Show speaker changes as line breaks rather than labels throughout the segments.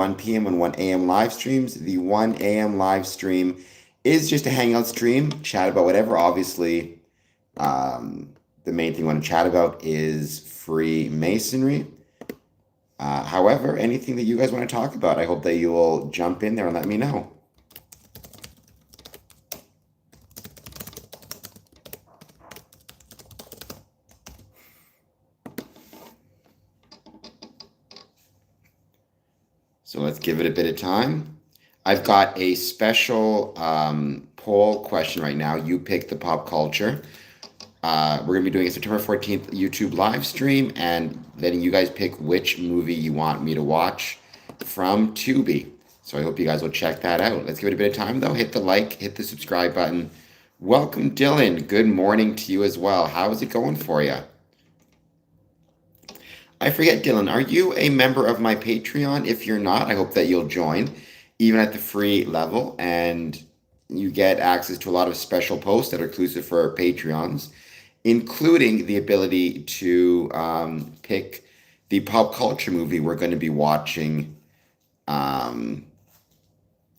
1 p.m. and 1 a.m. live streams. The 1 a.m. live stream is just a hangout stream, chat about whatever. Obviously, the main thing I want to chat about is Freemasonry. However, anything that you guys want to talk about, I hope that you will jump in there and let me know. So let's give it a bit of time. I've got a special poll question right now. You pick the pop culture. We're going to be doing a September 14th YouTube live stream and letting you guys pick which movie you want me to watch from Tubi. So I hope you guys will check that out. Let's give it a bit of time though. Hit the like, hit the subscribe button. Welcome, Dylan. Good morning to you as well. How is it going for you? I forget, Dylan, are you a member of my Patreon? If you're not, I hope that you'll join, even at the free level, and you get access to a lot of special posts that are exclusive for Patreons, including the ability to pick the pop culture movie we're going to be watching. We're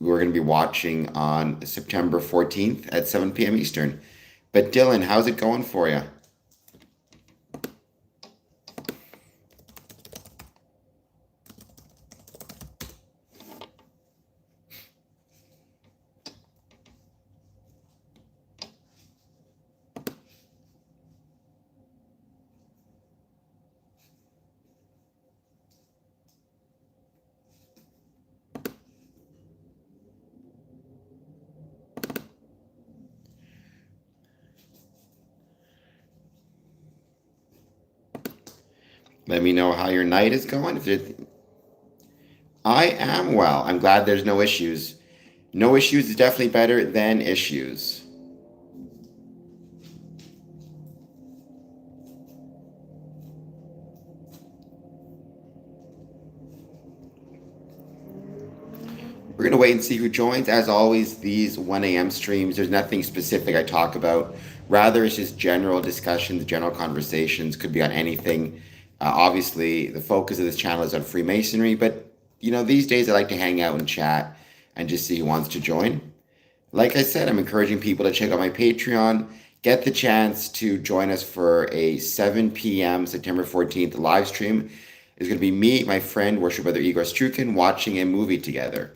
going to be watching on September 14th at 7 p.m. Eastern. But Dylan, how's it going for you? Let me know how your night is going. I am well. I'm glad there's no issues. No issues is definitely better than issues. We're going to wait and see who joins. As always, these 1 a.m. streams, there's nothing specific I talk about. Rather, it's just general discussions, general conversations, could be on anything. Obviously, the focus of this channel is on Freemasonry, but these days I like to hang out and chat and just see who wants to join. Like I said, I'm encouraging people to check out my Patreon, get the chance to join us for a 7 p.m. September 14th live stream. It's going to be me, my friend, Worship Brother Igor Strukin, watching a movie together.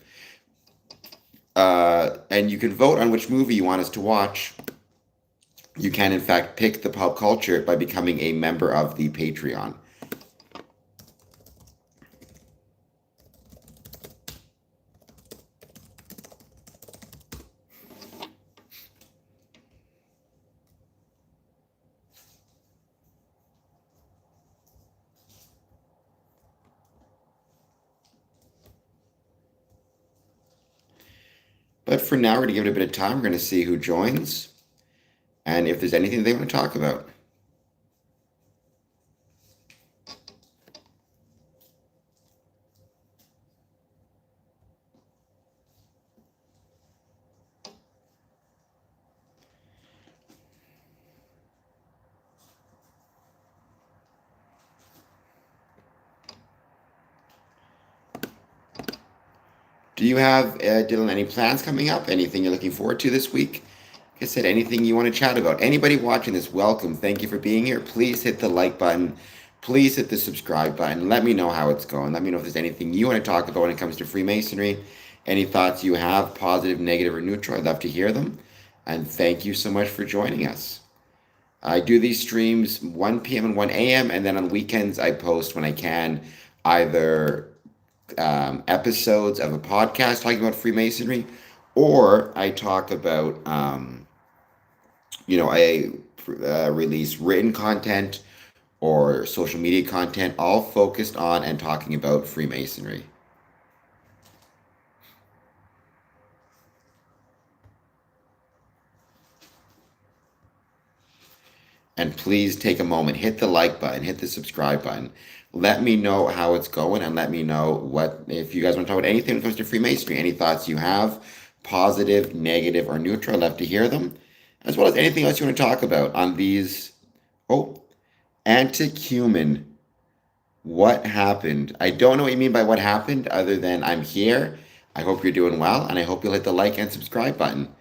And you can vote on which movie you want us to watch. You can, in fact, pick the pop culture by becoming a member of the Patreon. But for now, we're going to give it a bit of time. We're going to see who joins and if there's anything they want to talk about. Do you have, Dylan, any plans coming up? Anything you're looking forward to this week? Like I said, anything you want to chat about? Anybody watching this, welcome. Thank you for being here. Please hit the like button. Please hit the subscribe button. Let me know how it's going. Let me know if there's anything you want to talk about when it comes to Freemasonry. Any thoughts you have, positive, negative, or neutral, I'd love to hear them. And thank you so much for joining us. I do these streams 1 p.m. and 1 a.m. And then on weekends, I post when I can either episodes of a podcast talking about Freemasonry, or I talk about, I release written content or social media content, all focused on and talking about Freemasonry. And please take a moment, hit the like button, hit the subscribe button. Let me know how it's going and let me know if you guys want to talk about anything when it comes to Freemasonry, any thoughts you have, positive, negative, or neutral. I'd love to hear them, as well as anything else you want to talk about on these. Oh, anticumen. What happened? I don't know what you mean by what happened, other than I'm here. I hope you're doing well, and I hope you'll hit the like and subscribe button.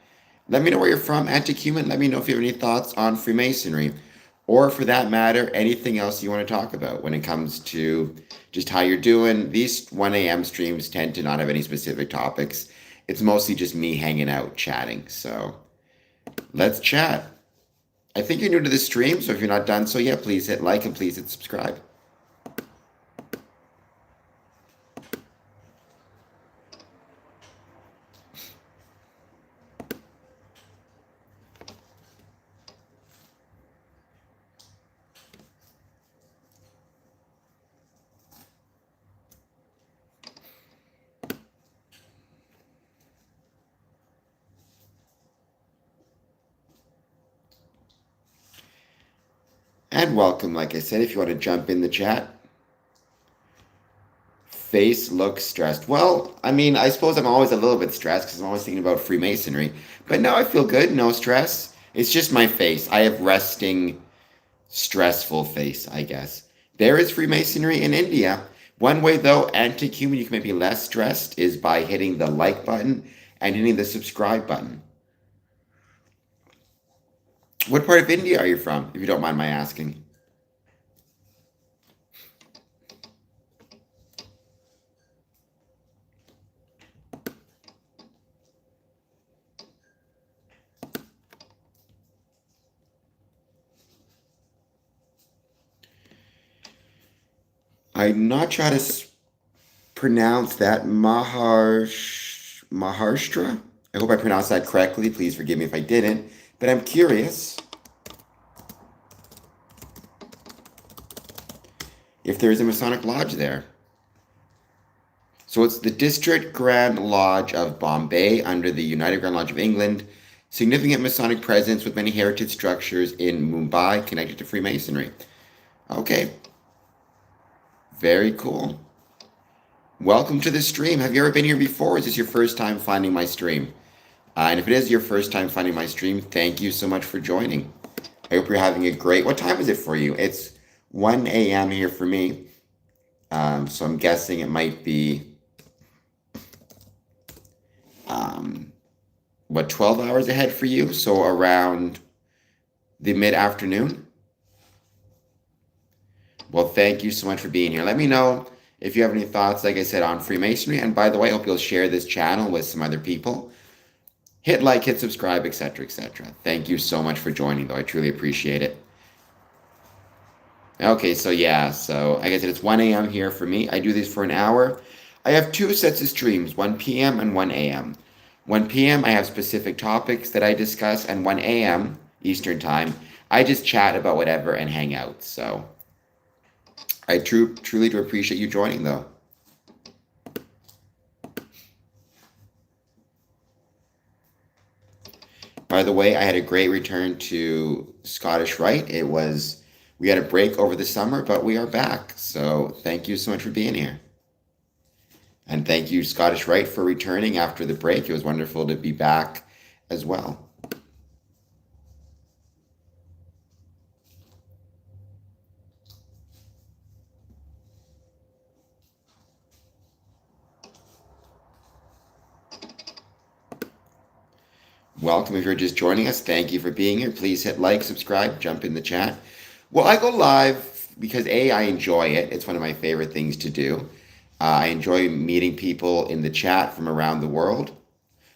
Let me know where you're from, Anticumen. Let me know if you have any thoughts on Freemasonry, or for that matter, anything else you want to talk about when it comes to just how you're doing. These 1 a.m. streams tend to not have any specific topics. It's mostly just me hanging out, chatting. So let's chat. I think you're new to the stream, so if you're not done so yet, please hit like and please hit subscribe. And welcome, like I said, if you want to jump in the chat. Face looks stressed. Well, I mean, I suppose I'm always a little bit stressed because I'm always thinking about Freemasonry. But no, I feel good. No stress. It's just my face. I have resting, stressful face, I guess. There is Freemasonry in India. One way, though, anti-human, you can make me less stressed is by hitting the like button and hitting the subscribe button. What part of India are you from, if you don't mind my asking? I'm not trying to pronounce that. Maharashtra? I hope I pronounced that correctly. Please forgive me if I didn't. But I'm curious if there is a Masonic Lodge there. So it's the District Grand Lodge of Bombay under the United Grand Lodge of England. Significant Masonic presence with many heritage structures in Mumbai connected to Freemasonry. Okay. Very cool. Welcome to the stream. Have you ever been here before? Or is this your first time finding my stream? And if it is your first time finding my stream, thank you so much for joining. I hope you're having a great... What time is it for you? It's 1 a.m. here for me. So I'm guessing it might be... 12 hours ahead for you? So around the mid-afternoon? Well, thank you so much for being here. Let me know if you have any thoughts, like I said, on Freemasonry. And by the way, I hope you'll share this channel with some other people. Hit like, hit subscribe, etc., etc. Thank you so much for joining, though. I truly appreciate it. Okay, so yeah, so like I said, it's 1 a.m. here for me. I do these for an hour. I have two sets of streams, 1 p.m. and 1 a.m. 1 p.m. I have specific topics that I discuss, and 1 a.m. Eastern Time, I just chat about whatever and hang out. So I truly do appreciate you joining, though. By the way, I had a great return to Scottish Rite. We had a break over the summer, but we are back. So thank you so much for being here. And thank you, Scottish Rite, for returning after the break. It was wonderful to be back as well. Welcome if you're just joining us. Thank you for being here. Please hit like, subscribe, jump in the chat. Well, I go live because I enjoy it. It's one of my favorite things to do. I enjoy meeting people in the chat from around the world.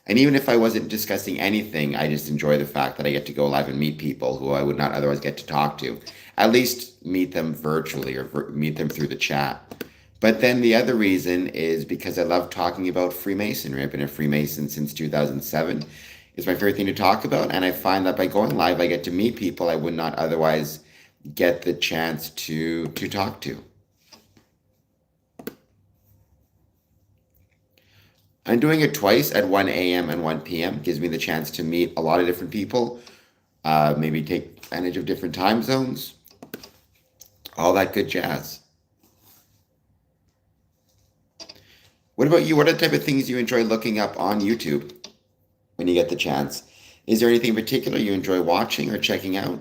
And even if I wasn't discussing anything, I just enjoy the fact that I get to go live and meet people who I would not otherwise get to talk to. At least meet them virtually or meet them through the chat. But then the other reason is because I love talking about Freemasonry. I've been a Freemason since 2007. It's my favorite thing to talk about. And I find that by going live, I get to meet people I would not otherwise get the chance to talk to. I'm doing it twice at 1 a.m. and 1 p.m. Gives me the chance to meet a lot of different people, maybe take advantage of different time zones, all that good jazz. What about you? What are the type of things you enjoy looking up on YouTube when you get the chance? Is there anything in particular you enjoy watching or checking out?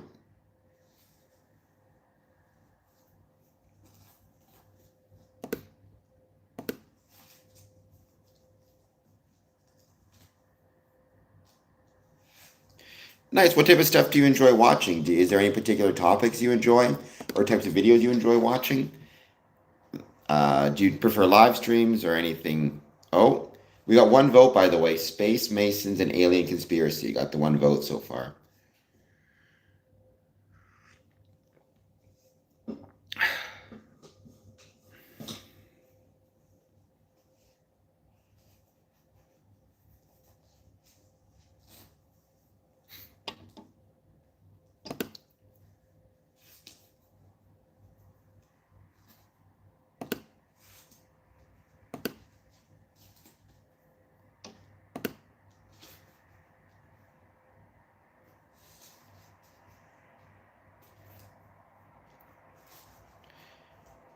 Nice. What type of stuff do you enjoy watching? Is there any particular topics you enjoy or types of videos you enjoy watching? Do you prefer live streams or anything? Oh, we got one vote, by the way. Space Masons and Alien Conspiracy got the one vote so far.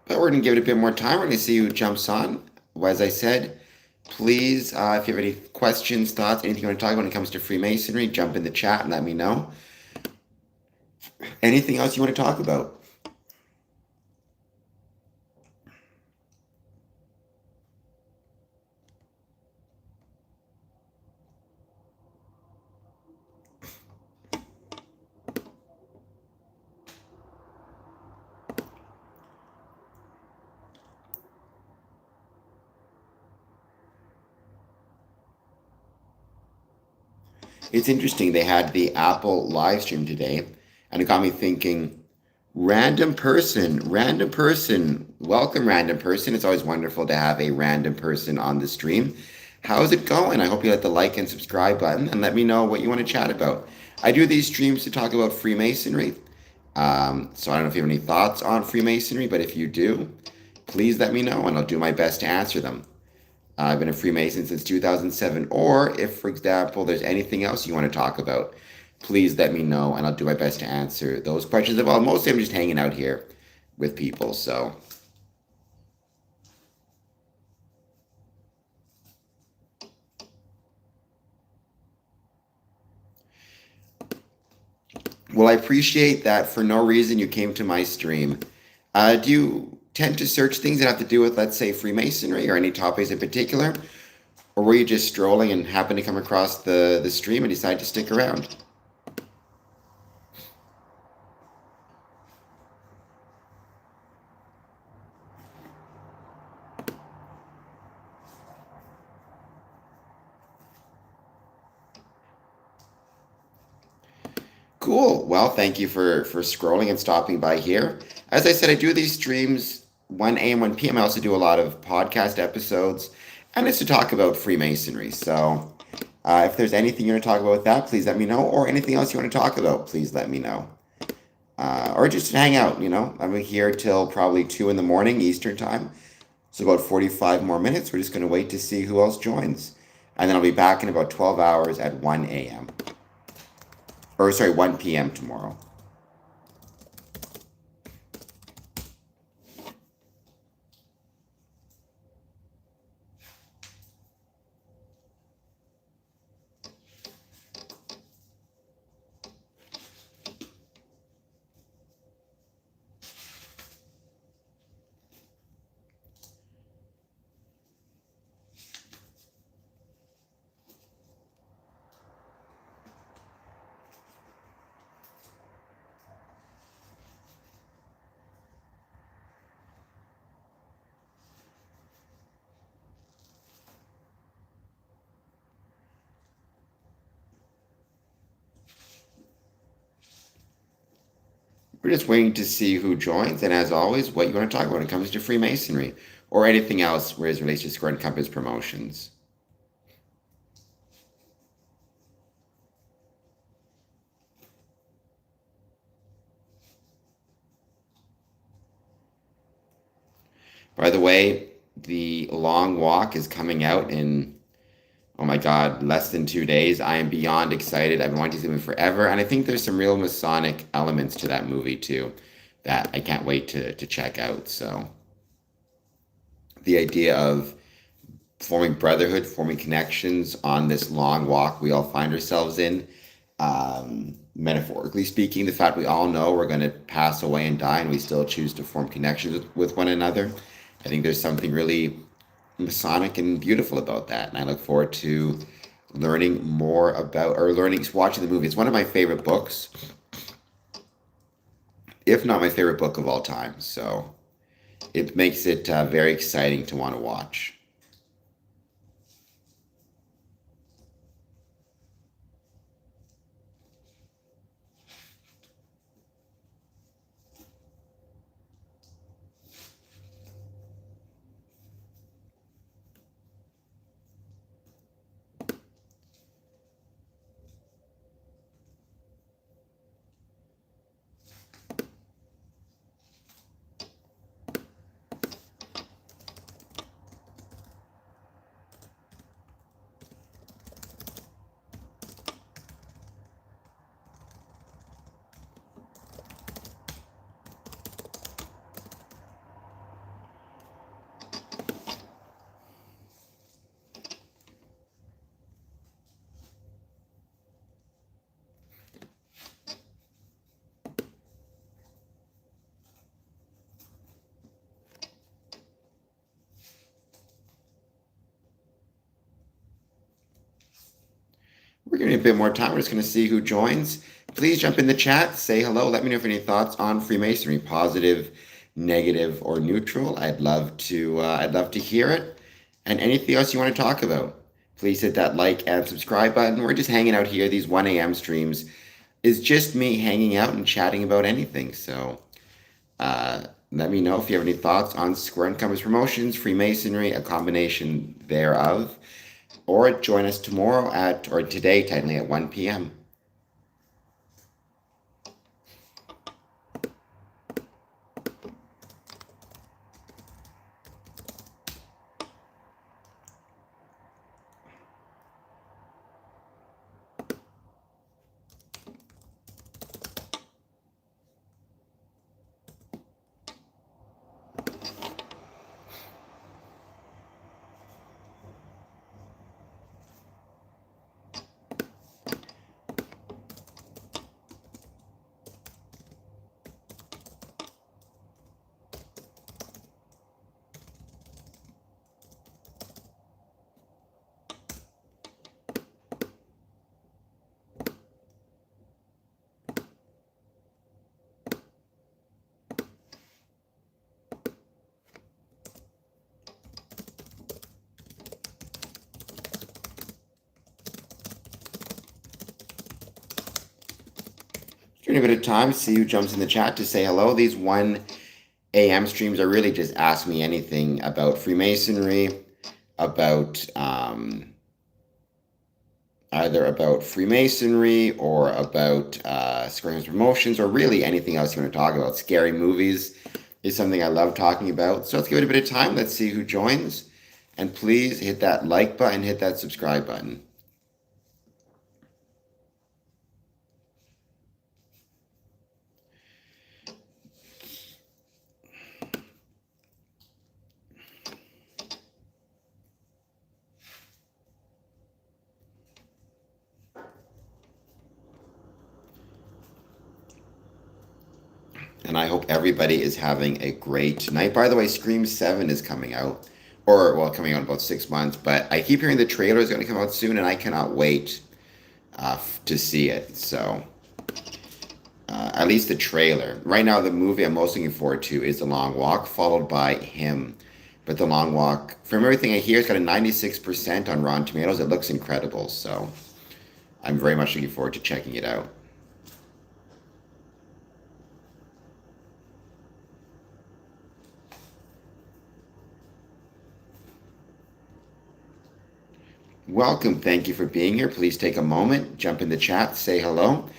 But we're going to give it a bit more time. We're going to see who jumps on. Well, as I said, please, if you have any questions, thoughts, anything you want to talk about when it comes to Freemasonry, jump in the chat and let me know. Anything else you want to talk about? It's interesting. They had the Apple live stream today, and it got me thinking. Random person, welcome, random person. It's always wonderful to have a random person on the stream. How's it going? I hope you hit the like and subscribe button and let me know what you want to chat about. I do these streams to talk about Freemasonry. So I don't know if you have any thoughts on Freemasonry, but if you do, please let me know and I'll do my best to answer them. I've been a Freemason since 2007. Or if, for example, there's anything else you want to talk about, please let me know and I'll do my best to answer those questions. Well, mostly I'm just hanging out here with people. So, well, I appreciate that for no reason you came to my stream. Do you tend to search things that have to do with, let's say, Freemasonry or any topics in particular? Or were you just strolling and happened to come across the stream and decided to stick around? Cool. Well, thank you for scrolling and stopping by here. As I said, I do these streams 1 a.m., 1 p.m. I also do a lot of podcast episodes, and it's to talk about Freemasonry. So, if there's anything you want to talk about with that, please let me know. Or anything else you want to talk about, please let me know. Or just hang out. I'm here till probably 2 in the morning Eastern time. So about 45 more minutes. We're just going to wait to see who else joins, and then I'll be back in about 12 hours at 1 a.m. Or sorry, 1 p.m. tomorrow. We're just waiting to see who joins, and as always, what you want to talk about when it comes to Freemasonry or anything else where it relates to Square and Compass promotions. By the way, the long walk is coming out in, oh my God, less than 2 days. I am beyond excited. I've been wanting to see the movie forever, and I think there's some real Masonic elements to that movie too that I can't wait to check out. So the idea of forming brotherhood, forming connections on this long walk we all find ourselves in. Metaphorically speaking, the fact we all know we're going to pass away and die, and we still choose to form connections with one another. I think there's something really Masonic and beautiful about that, and I look forward to learning more about, or watching the movie. It's one of my favorite books, if not my favorite book of all time. So it makes it very exciting to want to watch. We're giving it a bit more time. We're just going to see who joins. Please jump in the chat, say hello. Let me know if any thoughts on Freemasonry, positive, negative, or neutral. I'd love to hear it. And anything else you want to talk about, please hit that like and subscribe button. We're just hanging out here. These 1 a.m. streams is just me hanging out and chatting about anything. So let me know if you have any thoughts on Square and Compass Promotions, Freemasonry, a combination thereof. Or join us tomorrow or today, technically, at 1 p.m. During a bit of time, see who jumps in the chat to say hello. These 1 a.m. streams are really just ask me anything about Freemasonry, about either about Freemasonry or about Square and Compass Promotions, or really anything else you want to talk about. Scary movies is something I love talking about. So let's give it a bit of time. Let's see who joins. And please hit that like button, hit that subscribe button. And I hope everybody is having a great night. By the way, Scream 7 is coming out. Or, well, coming out in about 6 months. But I keep hearing the trailer is going to come out soon, and I cannot wait to see it. So, at least the trailer. Right now, the movie I'm most looking forward to is The Long Walk, followed by Him. But The Long Walk, from everything I hear, it's got a 96% on Rotten Tomatoes. It looks incredible. So, I'm very much looking forward to checking it out. Welcome. Thank you for being here. Please take a moment, jump in the chat, say hello.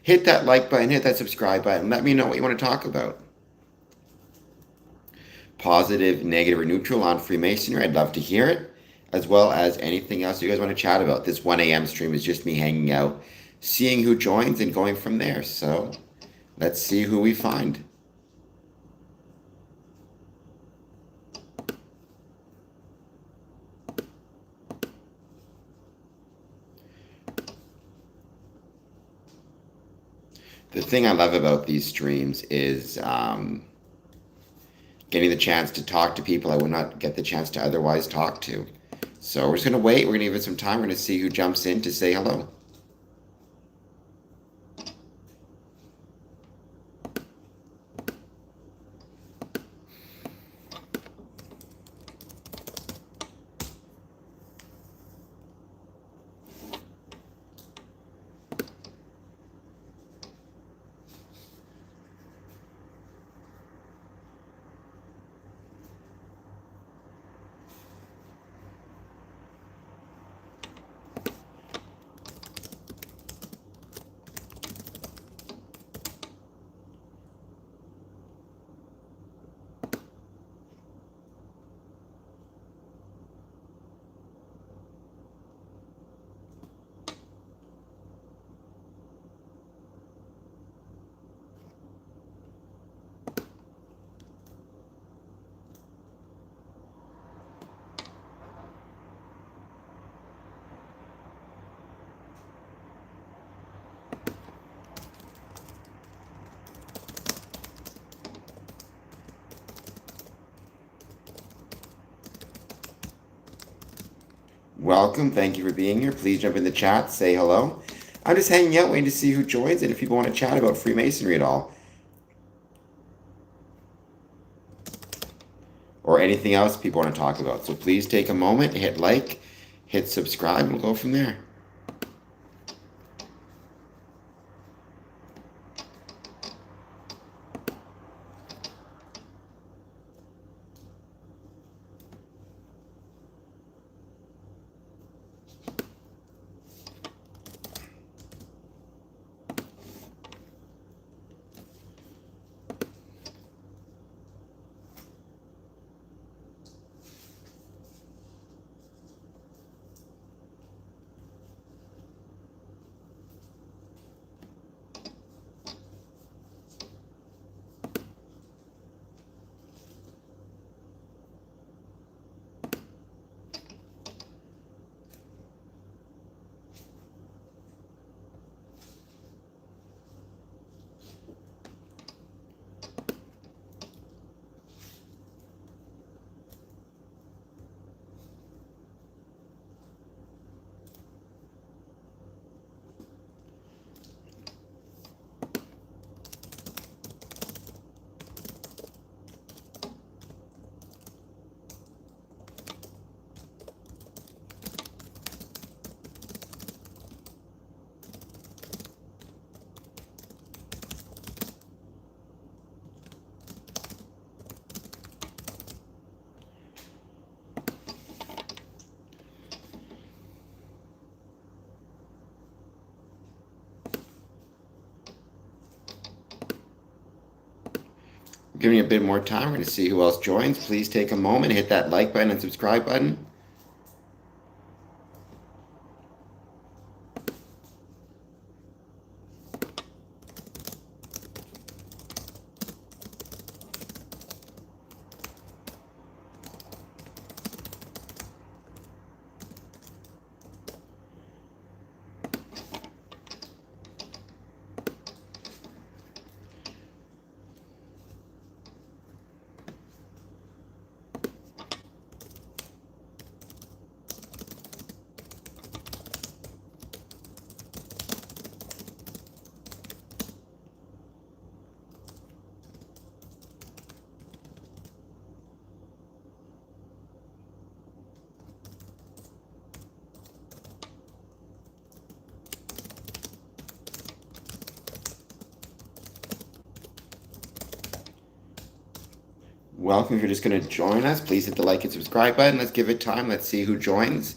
Hit that like button, hit that subscribe button. Let me know what you want to talk about. Positive, negative, or neutral on Freemasonry. I'd love to hear it, as well as anything else you guys want to chat about. This 1 a.m. stream is just me hanging out, seeing who joins, and going from there. So let's see who we find. The thing I love about these streams is getting the chance to talk to people I would not get the chance to otherwise talk to. So we're just going to wait. We're going to give it some time. We're going to see who jumps in to say hello. Welcome. Thank you for being here. Please jump in the chat. Say hello. I'm just hanging out, waiting to see who joins and if people want to chat about Freemasonry at all. Or anything else people want to talk about. So please take a moment, hit like, hit subscribe, and we'll go from there. Giving you a bit more time. We're going to see who else joins. Please take a moment, hit that like button and subscribe button. Welcome. If you're just going to join us, please hit the like and subscribe button. Let's give it time. Let's see who joins.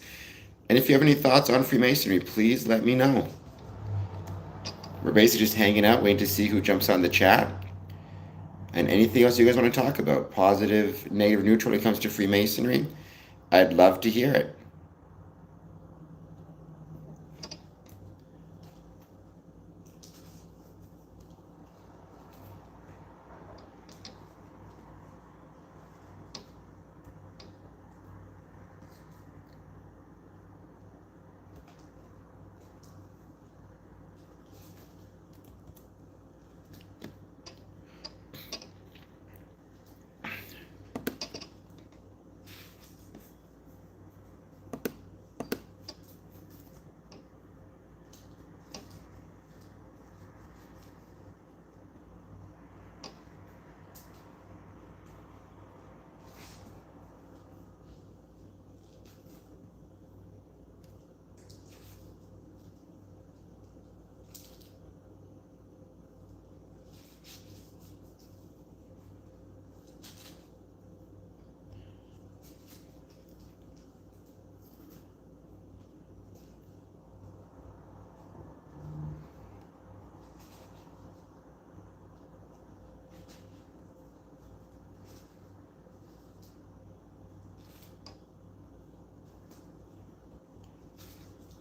And if you have any thoughts on Freemasonry, please let me know. We're basically just hanging out, waiting to see who jumps on the chat. And anything else you guys want to talk about, positive, negative, neutral when it comes to Freemasonry, I'd love to hear it.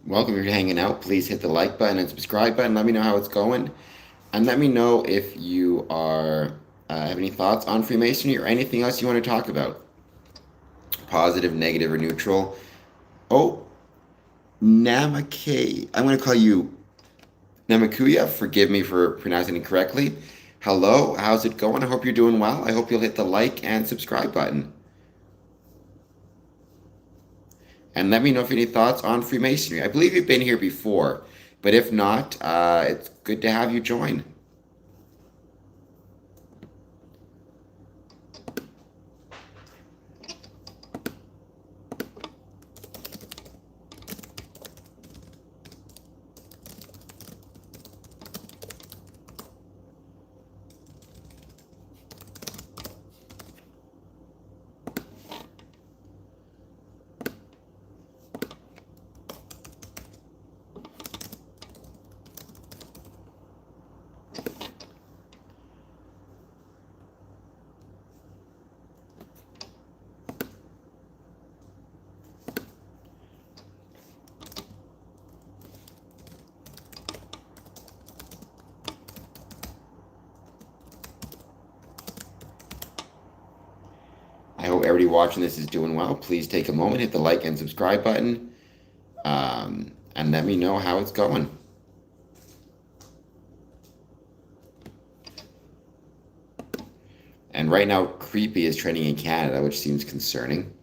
Welcome if you're hanging out. Please hit the like button and subscribe button. Let me know how it's going. And let me know if you are have any thoughts on Freemasonry or anything else you want to talk about. Positive, negative, or neutral. Oh, Namake. I'm going to call you Namakuya. Forgive me for pronouncing it correctly. Hello, how's it going? I hope you're doing well. I hope you'll hit the like and subscribe button. And let me know if you have any thoughts on Freemasonry. I believe you've been here before, but if not, it's good to have you join. I hope everybody watching this is doing well. Please take a moment, hit the like and subscribe button, and let me know how it's going. And right now, creepy is trending in Canada, which seems concerning.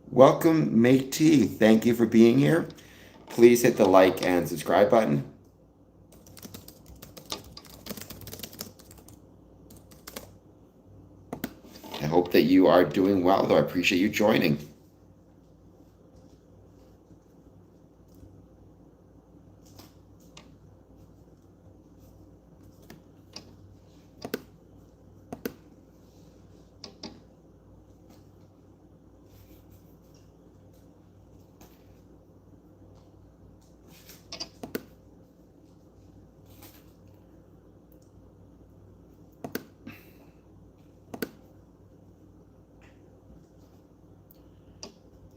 Welcome, Métis. Thank you for being here. Please hit the like and subscribe button. I hope that you are doing well, though. I appreciate you joining.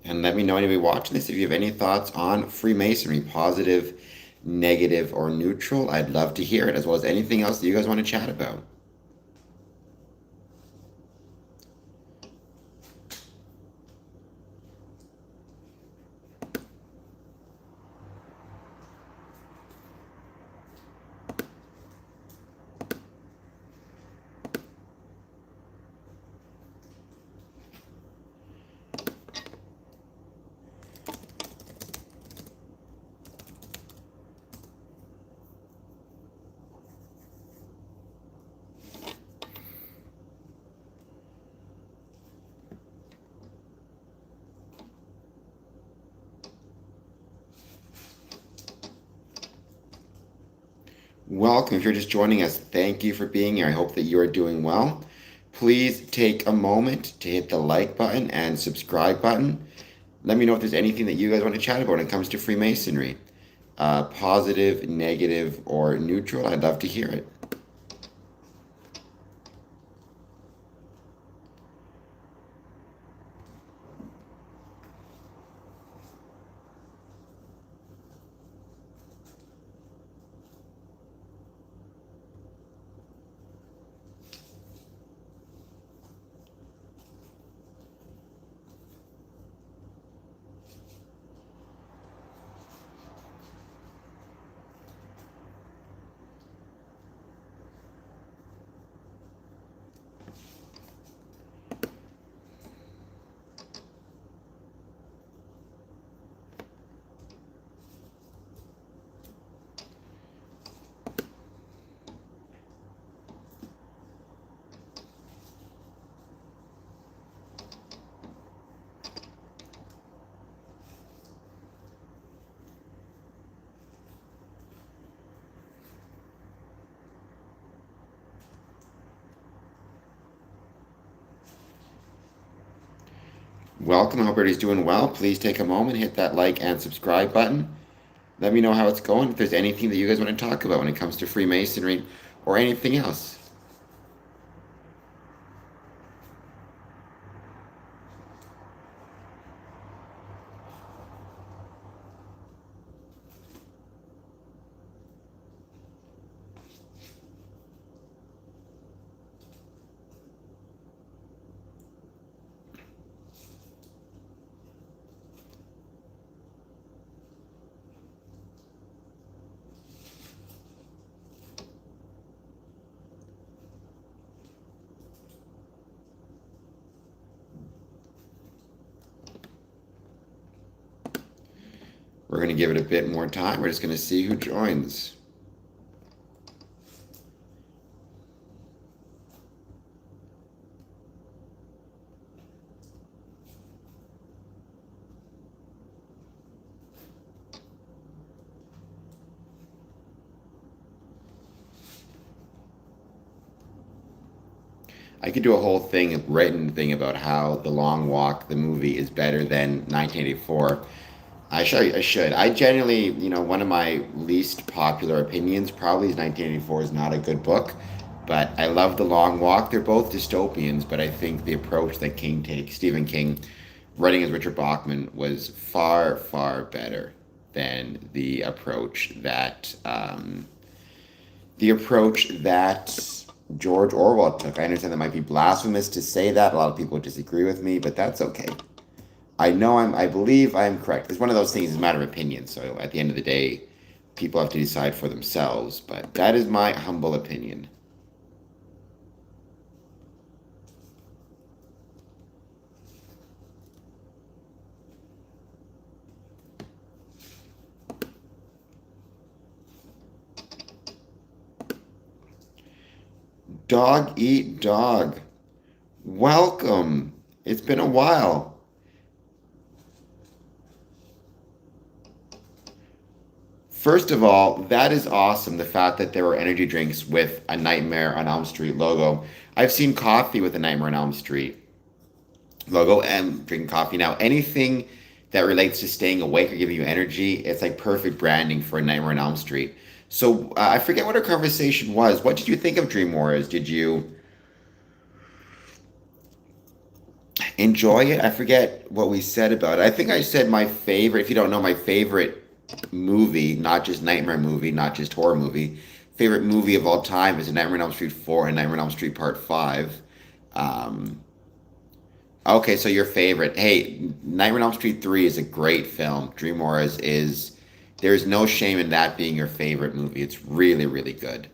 And let me know, anybody watching this, if you have any thoughts on Freemasonry, positive, negative, or neutral. I'd love to hear it, as well as anything else that you guys want to chat about. Welcome. If you're just joining us, thank you for being here. I hope that you are doing well. Please take a moment to hit the like button and subscribe button. Let me know if there's anything that you guys want to chat about when it comes to Freemasonry. Positive, negative, or neutral. I'd love to hear it. Welcome. I hope everybody's doing well. Please take a moment, hit that like and subscribe button. Let me know how it's going. If there's anything that you guys want to talk about when it comes to Freemasonry or anything else. We're going to give it a bit more time. We're just going to see who joins. I could do a whole thing, a written thing about how The Long Walk, the movie, is better than 1984. I should. I genuinely, one of my least popular opinions probably is 1984 is not a good book, but I love The Long Walk. They're both dystopians, but I think the approach that King takes, Stephen King, writing as Richard Bachman, was far, far better than the approach that George Orwell took. I understand that might be blasphemous to say that. A lot of people disagree with me, but that's okay. I believe I am correct. It's one of those things, it's a matter of opinion. So at the end of the day, people have to decide for themselves. But that is my humble opinion. Dog eat dog. Welcome. It's been a while. First of all, that is awesome. The fact that there were energy drinks with a Nightmare on Elm Street logo. I've seen coffee with a Nightmare on Elm Street logo and drinking coffee now. Anything that relates to staying awake or giving you energy, it's like perfect branding for a Nightmare on Elm Street. So I forget what our conversation was. What did you think of Dream Warriors? Did you enjoy it? I forget what we said about it. I think I said my favorite, if you don't know, my favorite movie, not just nightmare movie, not just horror movie, favorite movie of all time is Nightmare on Elm Street 4 and Nightmare on Elm Street Part 5. Um, okay, so your favorite. Hey, Nightmare on Elm Street 3 is a great film. Dream Warriors is, there's no shame in that being your favorite movie. It's really, really good.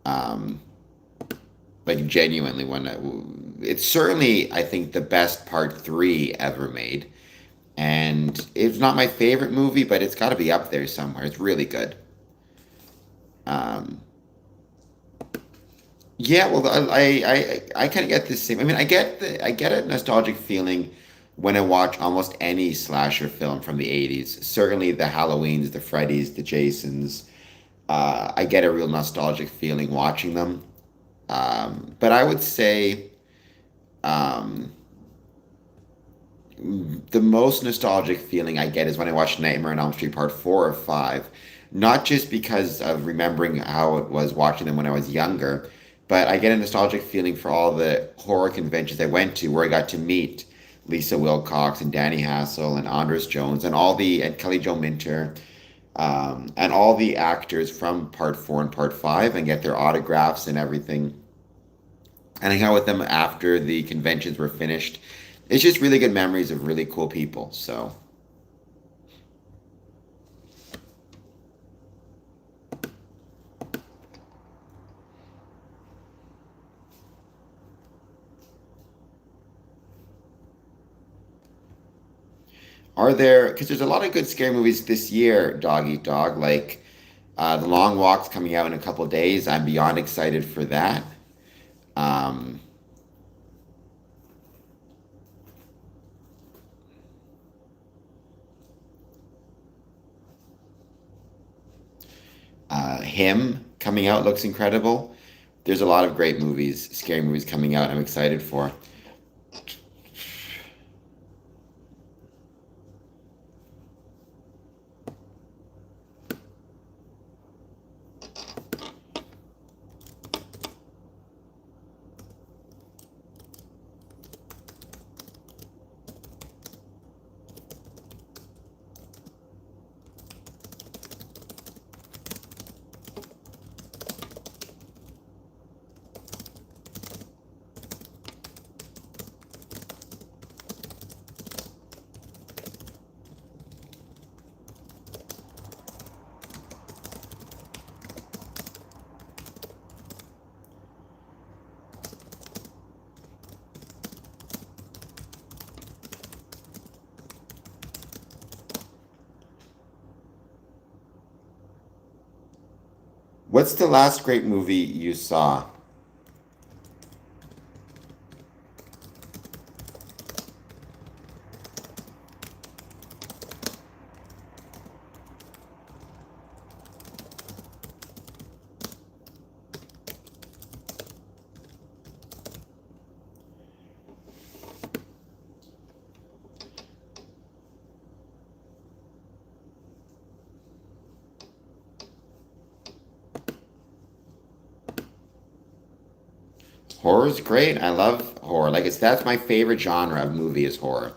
Um, like genuinely it's certainly I think the best part 3 ever made, and it's not my favorite movie, but it's got to be up there somewhere. It's really good. um yeah, well, I kind of get the same. I mean, I get a nostalgic feeling when I watch almost any slasher film from the 80s. Certainly the Halloweens, the Freddys, the Jasons. I get a real nostalgic feeling watching them. But I would say um, the most nostalgic feeling I get is when I watch Nightmare on Elm Street Part 4 or 5. Not just because of remembering how it was watching them when I was younger, but I get a nostalgic feeling for all the horror conventions I went to where I got to meet Lisa Wilcox and Danny Hassel and Andres Jones and Kelly Jo Minter, and all the actors from Part 4 and Part 5, and get their autographs and everything, and hang out with them after the conventions were finished. It's just really good memories of really cool people. So, are there, because there's a lot of good scary movies this year, Dog Eat Dog, like The Long Walk's coming out in a couple days. I'm beyond excited for that. Um, Him coming out looks incredible. There's a lot of great movies, scary movies coming out. I'm excited for. What's the last great movie you saw? Horror's great. I love horror. Like it's that's my favorite genre of movie is horror.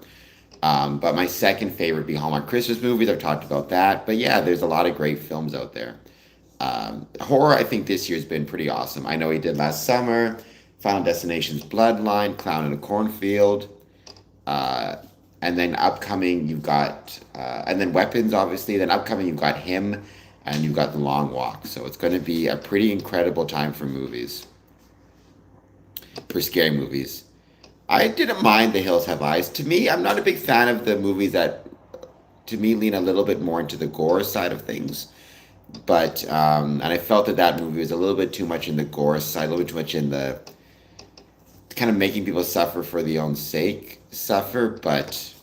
But my second favorite would be Hallmark Christmas movies. I've talked about that. But yeah, there's a lot of great films out there. Horror, I think this year's been pretty awesome. I know he did last summer. Final Destination's Bloodline, Clown in a Cornfield, uh, and then upcoming you've got, and then Weapons, obviously. Then upcoming you've got Him, and you've got The Long Walk. So it's going to be a pretty incredible time for movies, for scary movies. I didn't mind The Hills Have Eyes. To me, I'm not a big fan of the movies that, to me, lean a little bit more into the gore side of things. But and I felt that that movie was a little bit too much in the gore side, a little bit too much in the kind of making people suffer for the own sake suffer. But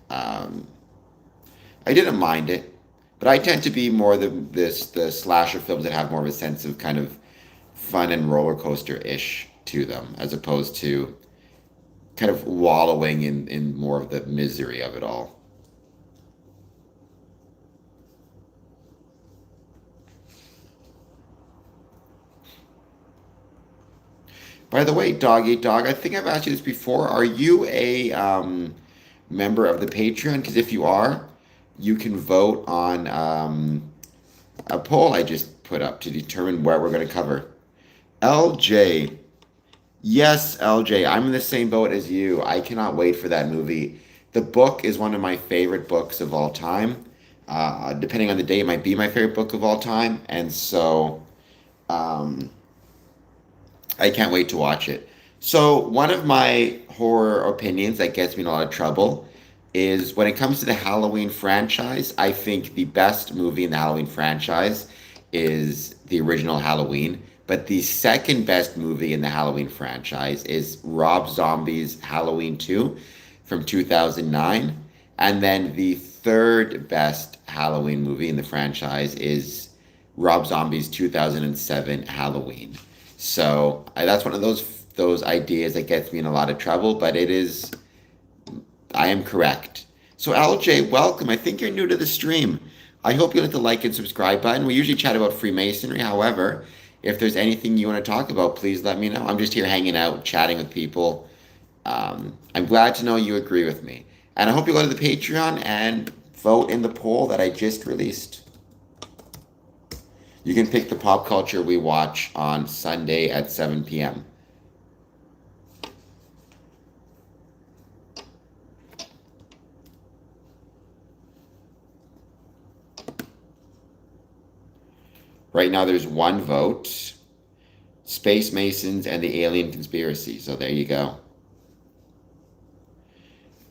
um, I didn't mind it. But I tend to be more the slasher films that have more of a sense of kind of fun and roller coaster ish to them, as opposed to kind of wallowing in more of the misery of it all. By the way, Dog Eat Dog, I think I've asked you this before. Are you a member of the Patreon? Because if you are, you can vote on a poll I just put up to determine what we're going to cover. LJ, yes, LJ, I'm in the same boat as you. I cannot wait for that movie. The book is one of my favorite books of all time. Depending on the day, it might be my favorite book of all time. And so. Um, I can't wait to watch it. So, one of my horror opinions that gets me in a lot of trouble is when it comes to the Halloween franchise, I think the best movie in the Halloween franchise is the original Halloween. But the second best movie in the Halloween franchise is Rob Zombie's Halloween 2 from 2009. And then the third best Halloween movie in the franchise is Rob Zombie's 2007 Halloween. So that's one of those ideas that gets me in a lot of trouble, but it is I am correct. So LJ, welcome. I think you're new to the stream. I hope you hit the like and subscribe button. We usually chat about Freemasonry. However, if there's anything you want to talk about, please let me know. I'm just here hanging out, chatting with people. I'm glad to know you agree with me. And I hope you go to the Patreon and vote in the poll that I just released. You can pick the pop culture we watch on Sunday at 7 p.m. Right now, there's one vote. Space Masons and the Alien Conspiracy. So there you go.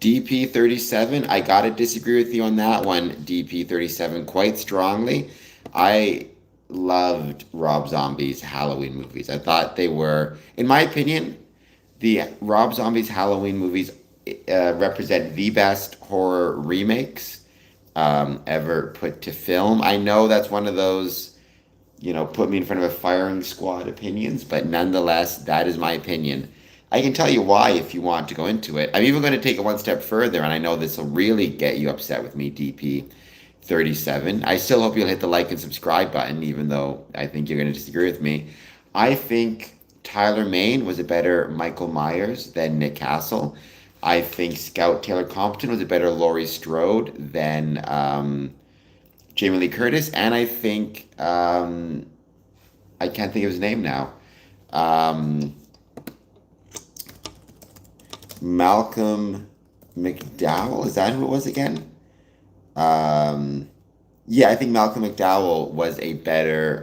DP37, I gotta disagree with you on that one, DP37, quite strongly. I loved Rob Zombie's Halloween movies. I thought they were, in my opinion, the Rob Zombie's Halloween movies represent the best horror remakes ever put to film. I know that's one of those, put me in front of a firing squad opinions, but nonetheless, that is my opinion. I can tell you why if you want to go into it. I'm even going to take it one step further, and I know this will really get you upset with me, DP37. I still hope you'll hit the like and subscribe button, even though I think you're going to disagree with me. I think Tyler Mane was a better Michael Myers than Nick Castle. I think Scout Taylor Compton was a better Laurie Strode than Jamie Lee Curtis. And I think, I can't think of his name now. Malcolm McDowell, is that who it was again? Yeah, I think Malcolm McDowell was a better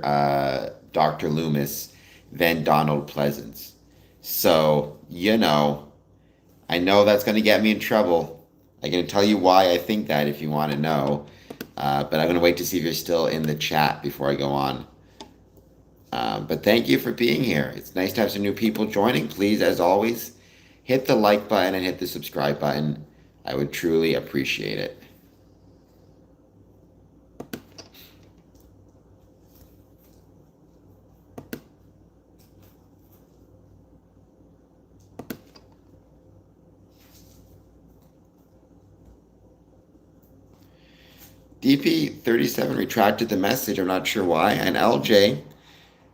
Dr. Loomis than Donald Pleasance. So, I know that's going to get me in trouble. I'm going to tell you why I think that if you want to know. But I'm going to wait to see if you're still in the chat before I go on. But thank you for being here. It's nice to have some new people joining. Please, as always, hit the like button and hit the subscribe button. I would truly appreciate it. DP37 retracted the message. I'm not sure why. And LJ,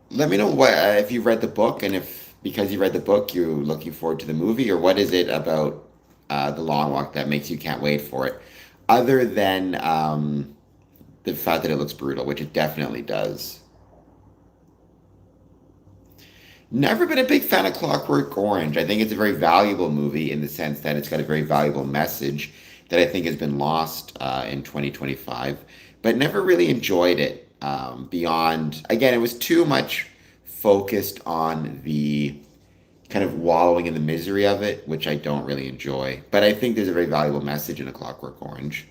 let me know what if you've read the book, and if because you read the book you're looking forward to the movie, or what is it about the Long Walk that makes you can't wait for it, other than the fact that it looks brutal, which it definitely does. Never been a big fan of Clockwork Orange. I think it's a very valuable movie in the sense that it's got a very valuable message that I think has been lost in 2025, but never really enjoyed it beyond, again, it was too much focused on the kind of wallowing in the misery of it, which I don't really enjoy. But I think there's a very valuable message in A Clockwork Orange.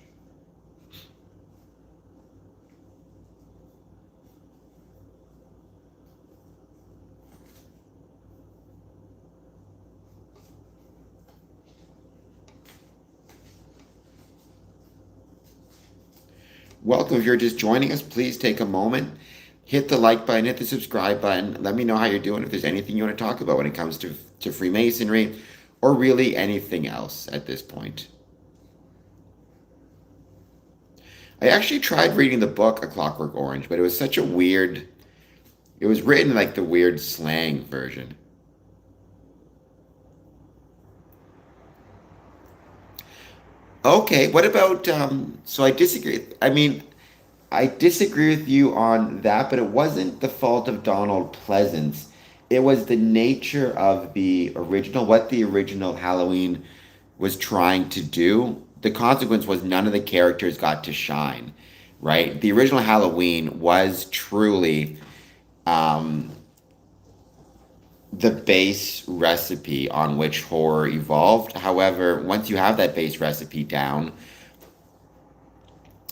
Welcome. If you're just joining us, please take a moment, hit the like button, hit the subscribe button. Let me know how you're doing. If there's anything you want to talk about when it comes to Freemasonry or really anything else at this point. I actually tried reading the book A Clockwork Orange, but it was such a weird, it was written like the weird slang version. Okay, what about so I disagree. I mean, I disagree with you on that, but it wasn't the fault of Donald Pleasance. It was the nature of the original, what the original Halloween was trying to do. The consequence was none of the characters got to shine, right? The original Halloween was truly um, the base recipe on which horror evolved. However, once you have that base recipe down,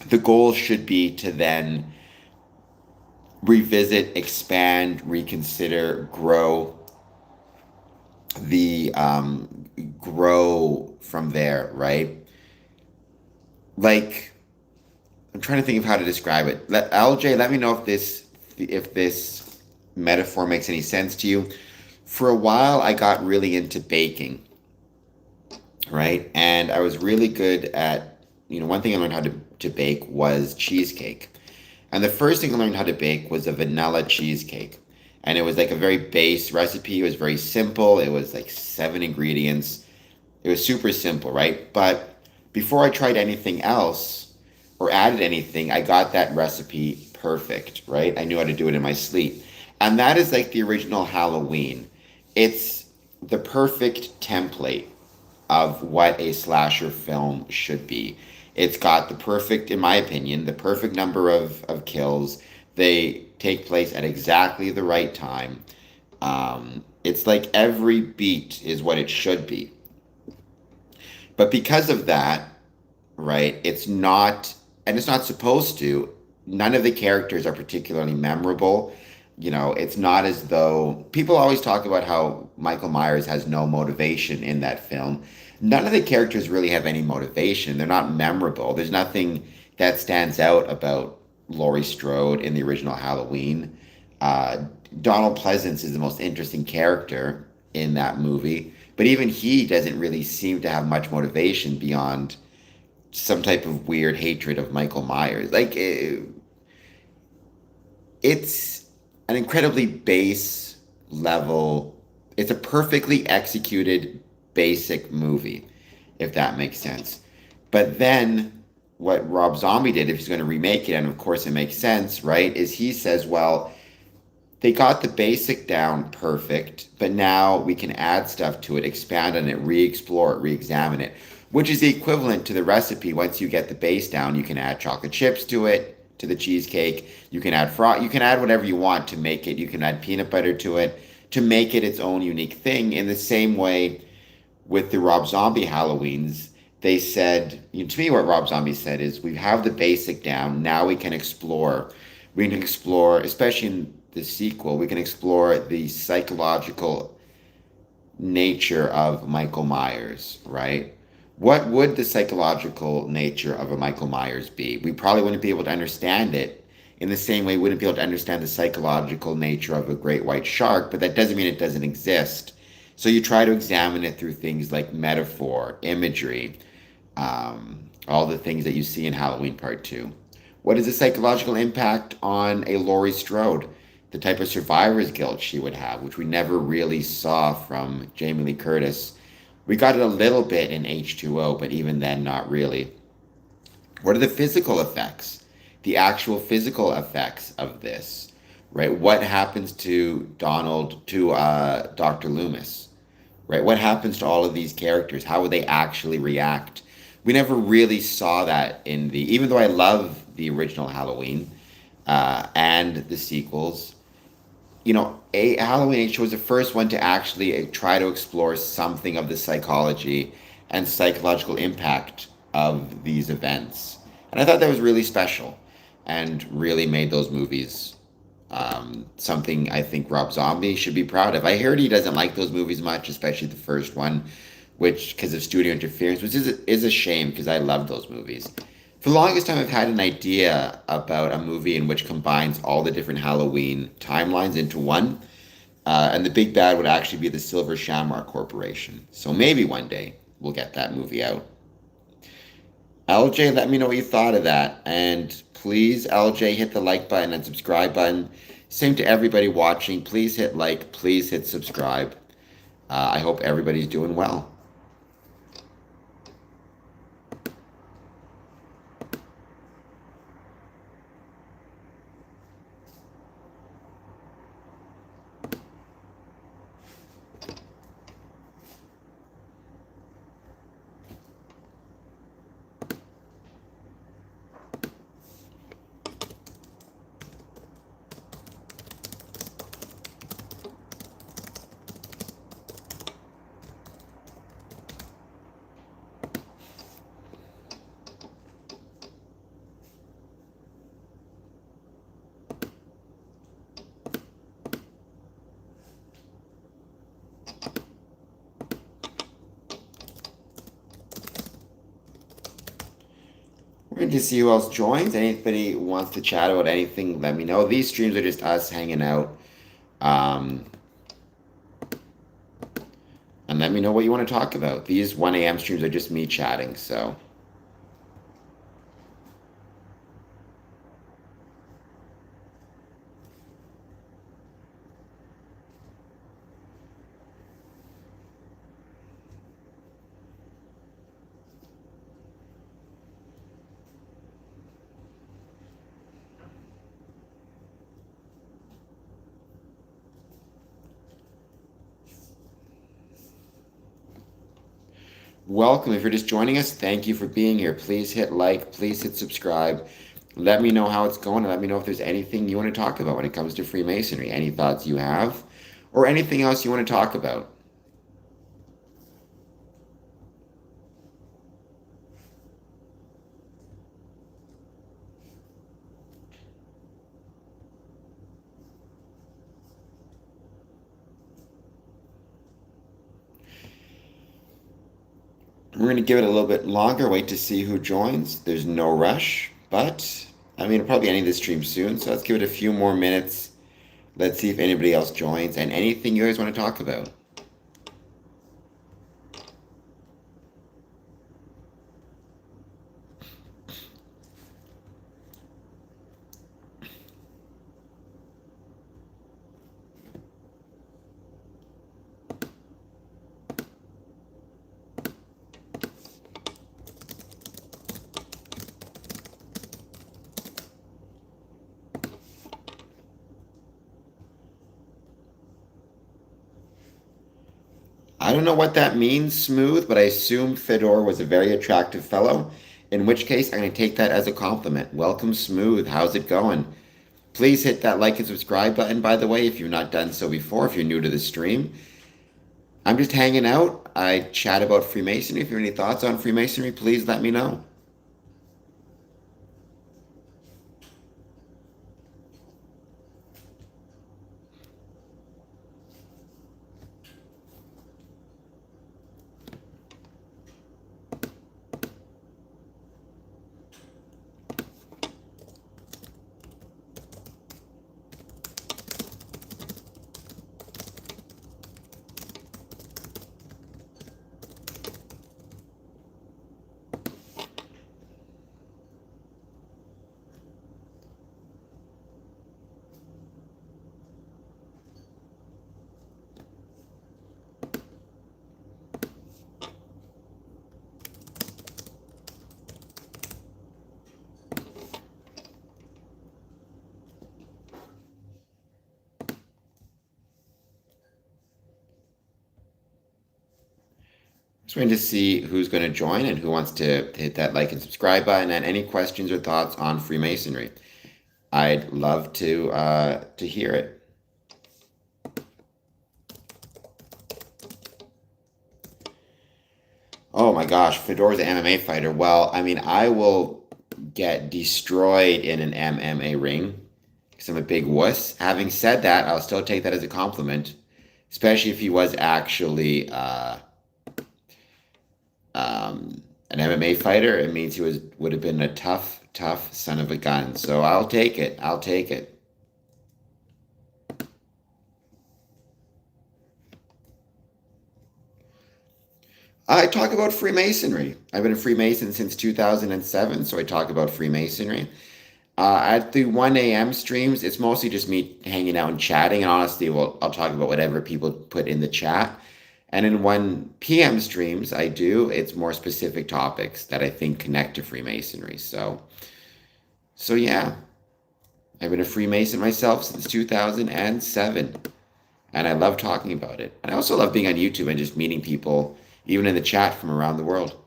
the goal should be to then revisit, expand, reconsider, the grow from there, right? Like I'm trying to think of how to describe it. LJ, let me know if this metaphor makes any sense to you. For a while, I got really into baking, right? And I was really good at, one thing I learned how to bake was cheesecake. And the first thing I learned how to bake was a vanilla cheesecake. And it was like a very base recipe. It was very simple. It was like 7 ingredients. It was super simple, right? But before I tried anything else or added anything, I got that recipe perfect, right? I knew how to do it in my sleep. And that is like the original Halloween. It's the perfect template of what a slasher film should be. It's got the perfect, in my opinion, the perfect number of kills. They take place at exactly the right time. It's like every beat is what it should be. But because of that, right, it's not supposed to, none of the characters are particularly memorable. It's not as though people always talk about how Michael Myers has no motivation in that film. None of the characters really have any motivation. They're not memorable. There's nothing that stands out about Laurie Strode in the original Halloween. Uh, Donald Pleasance is the most interesting character in that movie, but even he doesn't really seem to have much motivation beyond some type of weird hatred of Michael Myers. Like, it's an incredibly base level. It's a perfectly executed basic movie, if that makes sense. But then what Rob Zombie did, if he's going to remake it, and of course it makes sense, right, is he says, well, they got the basic down perfect, but now we can add stuff to it, expand on it, re-explore it, re-examine it, which is the equivalent to the recipe. Once you get the base down, you can add chocolate chips to it, to the cheesecake. You can add you can add whatever you want to make it. You can add peanut butter to it to make it its own unique thing. In the same way with the Rob Zombie Halloweens, they said, to me, what Rob Zombie said is, we have the basic down. Now we can explore. We can explore, especially in the sequel, we can explore the psychological nature of Michael Myers, right? What would the psychological nature of a Michael Myers be? We probably wouldn't be able to understand it in the same way we wouldn't be able to understand the psychological nature of a great white shark, but that doesn't mean it doesn't exist. So you try to examine it through things like metaphor, imagery, all the things that you see in Halloween Part 2. What is the psychological impact on a Laurie Strode? The type of survivor's guilt she would have, which we never really saw from Jamie Lee Curtis. We got it a little bit in H2O, but even then, not really. What are the physical effects? The actual physical effects of this, right? What happens to Dr. Loomis, right? What happens to all of these characters? How would they actually react? We never really saw that in even though I love the original Halloween and the sequels, a Halloween H was the first one to actually try to explore something of the psychology and psychological impact of these events. And I thought that was really special and really made those movies something I think Rob Zombie should be proud of. I heard he doesn't like those movies much, especially the first one, which because of studio interference, which is a shame because I love those movies. For the longest time, I've had an idea about a movie in which combines all the different Halloween timelines into one, and the big bad would actually be the Silver Shamrock Corporation. So maybe one day we'll get that movie out. LJ, let me know what you thought of that, and please, LJ, hit the like button and subscribe button. Same to everybody watching. Please hit like. Please hit subscribe. I hope everybody's doing well. We're going to see who else joins. Anybody wants to chat about anything, let me know. These streams are just us hanging out. And let me know what you want to talk about. These 1 a.m. streams are just me chatting, so. Welcome. If you're just joining us, thank you for being here. Please hit like, please hit subscribe. Let me know how it's going and let me know if there's anything you want to talk about when it comes to Freemasonry. Any thoughts you have or anything else you want to talk about. We're going to give it a little bit longer, wait to see who joins. There's no rush, but I mean, it'll probably end the stream soon, so let's give it a few more minutes. Let's see if anybody else joins and anything you guys want to talk about. I don't know what that means, Smooth, but I assume Fedor was a very attractive fellow, in which case I'm going to take that as a compliment. Welcome, Smooth. How's it going? Please hit that like and subscribe button, by the way, if you've not done so before, if you're new to the stream. I'm just hanging out. I chat about Freemasonry. If you have any thoughts on Freemasonry, please let me know. Just waiting to see who's going to join and who wants to hit that like and subscribe button, and any questions or thoughts on Freemasonry. I'd love to hear it. Oh my gosh, Fedor's an MMA fighter. Well, I mean, I will get destroyed in an MMA ring because I'm a big wuss. Having said that, I'll still take that as a compliment, especially if he was actually an MMA fighter. It means he would have been a tough son of a gun. So I'll take it. I'll take it. I talk about Freemasonry. I've been a Freemason since 2007, so I talk about Freemasonry. At the 1 a.m. streams, it's mostly just me hanging out and chatting, and honestly, I'll talk about whatever people put in the chat. And in 1 p.m. streams, it's more specific topics that I think connect to Freemasonry. So yeah, I've been a Freemason myself since 2007, and I love talking about it. And I also love being on YouTube and just meeting people, even in the chat, from around the world.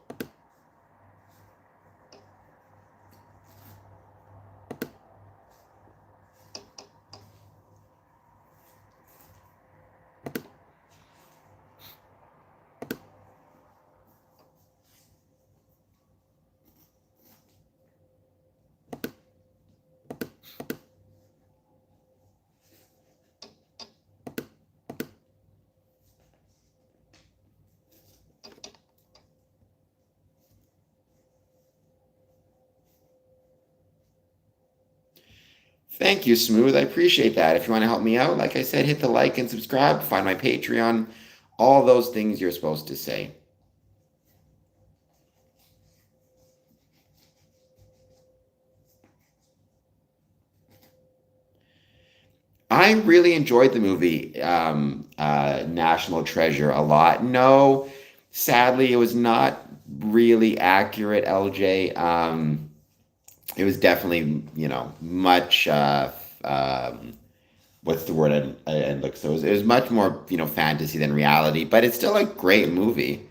Thank you, Smooth. I appreciate that. If you want to help me out, like I said, hit the like and subscribe, find my Patreon, all those things you're supposed to say. I really enjoyed the movie National Treasure a lot. No, sadly, it was not really accurate, LJ. It was definitely, much, what's the word I'd look, so it was much more, fantasy than reality, but it's still a great movie.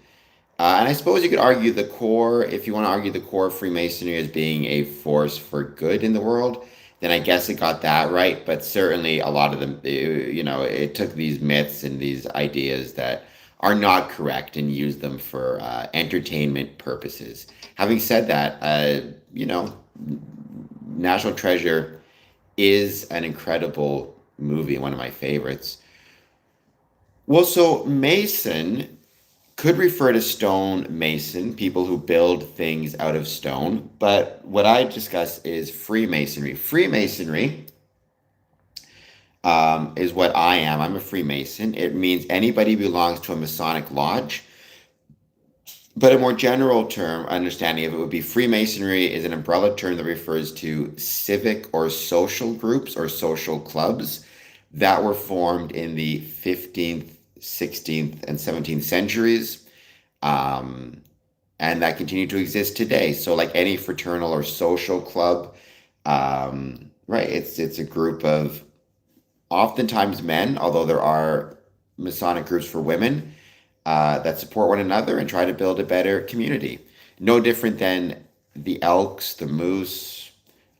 And I suppose you could argue the core, if you want to argue the core of Freemasonry as being a force for good in the world, then I guess it got that right. But certainly a lot of them, it took these myths and these ideas that are not correct and used them for entertainment purposes. Having said that, National Treasure is an incredible movie, one of my favorites. Well, so Mason could refer to stone mason, people who build things out of stone. But what I discuss is Freemasonry. Freemasonry is what I am. I'm a Freemason. It means anybody who belongs to a Masonic lodge. But a more general term, understanding of it would be Freemasonry is an umbrella term that refers to civic or social groups or social clubs that were formed in the 15th, 16th, and 17th centuries, and that continue to exist today. So, like any fraternal or social club, right? It's a group of oftentimes men, although there are Masonic groups for women that support one another and try to build a better community. No different than the Elks, the Moose,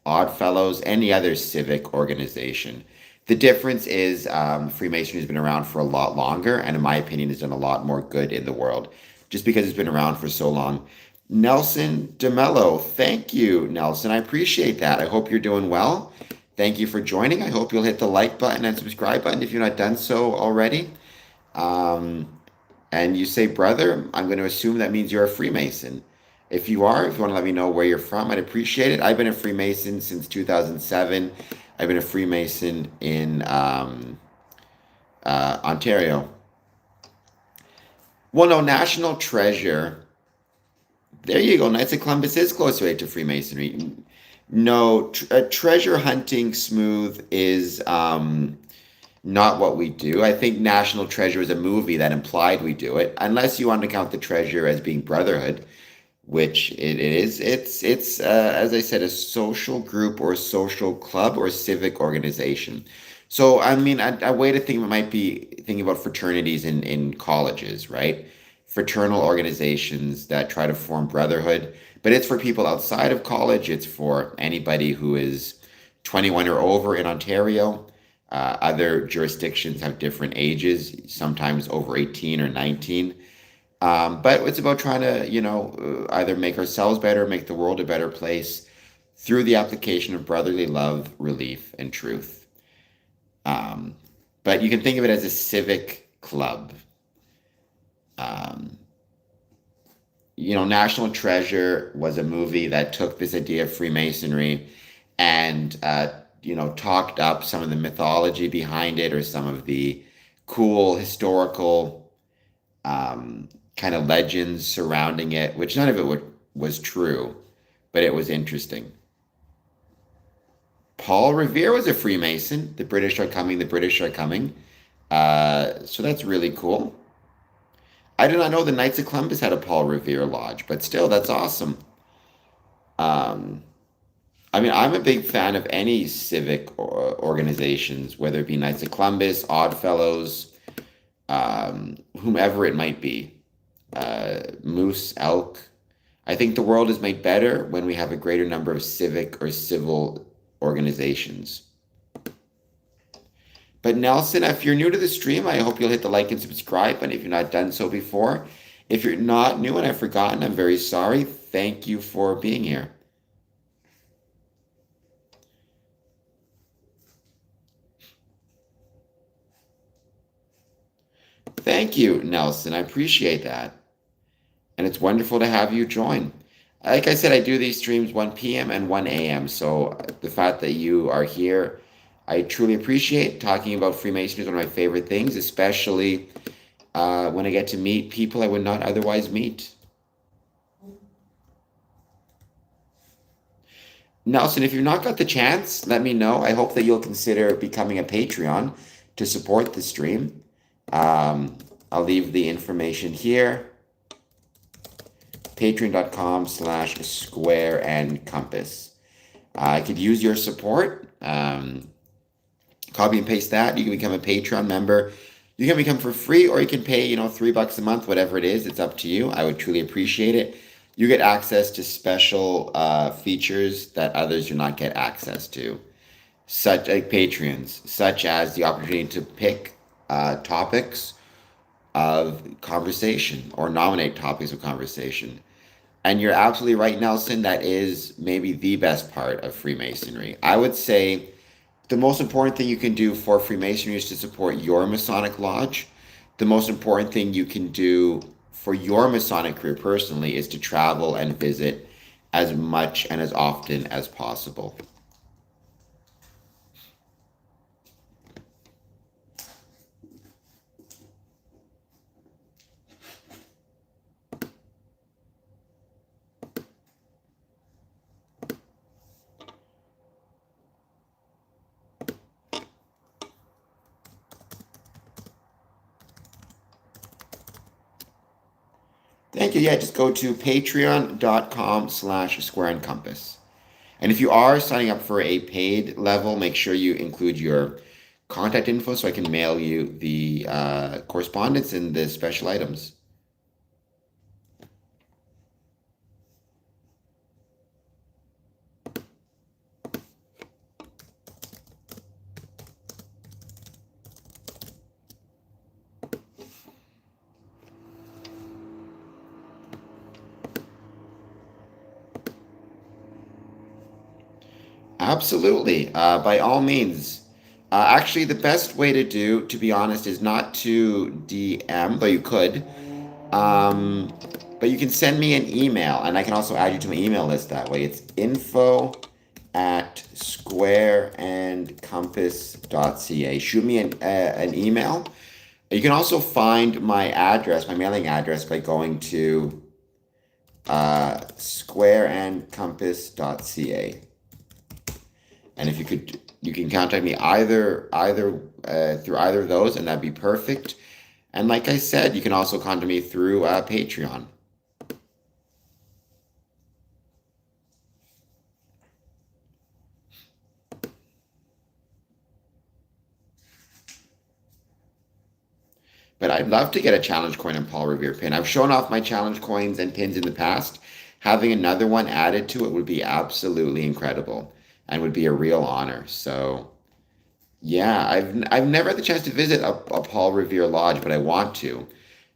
Oddfellows, any other civic organization. The difference is Freemasonry has been around for a lot longer, and in my opinion, has done a lot more good in the world just because it's been around for so long. Nelson DeMello, thank you, Nelson. I appreciate that. I hope you're doing well. Thank you for joining. I hope you'll hit the like button and subscribe button if you're not done so already. And you say, brother, I'm going to assume that means you're a Freemason. If you are, if you want to let me know where you're from, I'd appreciate it. I've been a Freemason since 2007. I've been a Freemason in Ontario. Well, no, National Treasure. There you go. Knights of Columbus is closer to Freemasonry. No, treasure hunting, Smooth, is not what we do. I think National Treasure is a movie that implied we do it, unless you want to count the treasure as being brotherhood, which it is. It's as I said, a social group or a social club or a civic organization. So I mean, a way to think might be thinking about fraternities in colleges, right? fraternal organizations that try to form brotherhood. But it's for people outside of college. It's for anybody who is 21 or over in Ontario. Other jurisdictions have different ages, sometimes over 18 or 19. But it's about trying to, either make ourselves better, make the world a better place through the application of brotherly love, relief, and truth. Um, but you can think of it as a civic club. Um, National Treasure was a movie that took this idea of Freemasonry and, talked up some of the mythology behind it or some of the cool historical kind of legends surrounding it, which none of it was true, but it was interesting. Paul Revere was a Freemason. The British are coming, the British are coming. So that's really cool. I did not know the Knights of Columbus had a Paul Revere Lodge, but still, that's awesome. Um, I mean, I'm a big fan of any civic organizations, whether it be Knights of Columbus, Oddfellows, whomever it might be. Moose, elk. I think the world is made better when we have a greater number of civic or civil organizations. But Nelson, if you're new to the stream, I hope you'll hit the like and subscribe. And if you've not done so before, if you're not new and I've forgotten, I'm very sorry. Thank you for being here. Thank you, Nelson. I appreciate that. And it's wonderful to have you join. Like I said, I do these streams 1 p.m. and 1 a.m. So the fact that you are here, I truly appreciate. Talking about Freemasonry is one of my favorite things, especially when I get to meet people I would not otherwise meet. Nelson, if you've not got the chance, let me know. I hope that you'll consider becoming a Patreon to support the stream. I'll leave the information here. Patreon.com/square and compass. I could use your support. Copy and paste that. You can become a Patreon member. You can become for free, or you can pay, $3 a month, whatever it is. It's up to you. I would truly appreciate it. You get access to special features that others do not get access to, such like Patreons, such as the opportunity to pick topics of conversation or nominate topics of conversation. And you're absolutely right, Nelson. That is maybe the best part of Freemasonry. I would say the most important thing you can do for Freemasonry is to support your Masonic Lodge. The most important thing you can do for your Masonic career personally is to travel and visit as much and as often as possible. Thank you. Yeah, just go to patreon.com/square and compass. And if you are signing up for a paid level, make sure you include your contact info so I can mail you the correspondence and the special items. Absolutely. By all means. Actually, the best way to do, to be honest, is not to DM, though you could. Um, but you can send me an email, and I can also add you to my email list that way. It's info@squareandcompass.ca. Shoot me an email. You can also find my address, my mailing address, by going to squareandcompass.ca. And if you can contact me either through either of those, and that'd be perfect. And like I said, you can also contact me through Patreon. But I'd love to get a challenge coin and Paul Revere pin. I've shown off my challenge coins and pins in the past. Having another one added to it would be absolutely incredible and would be a real honor. So yeah, I've never had the chance to visit a Paul Revere lodge, but I want to.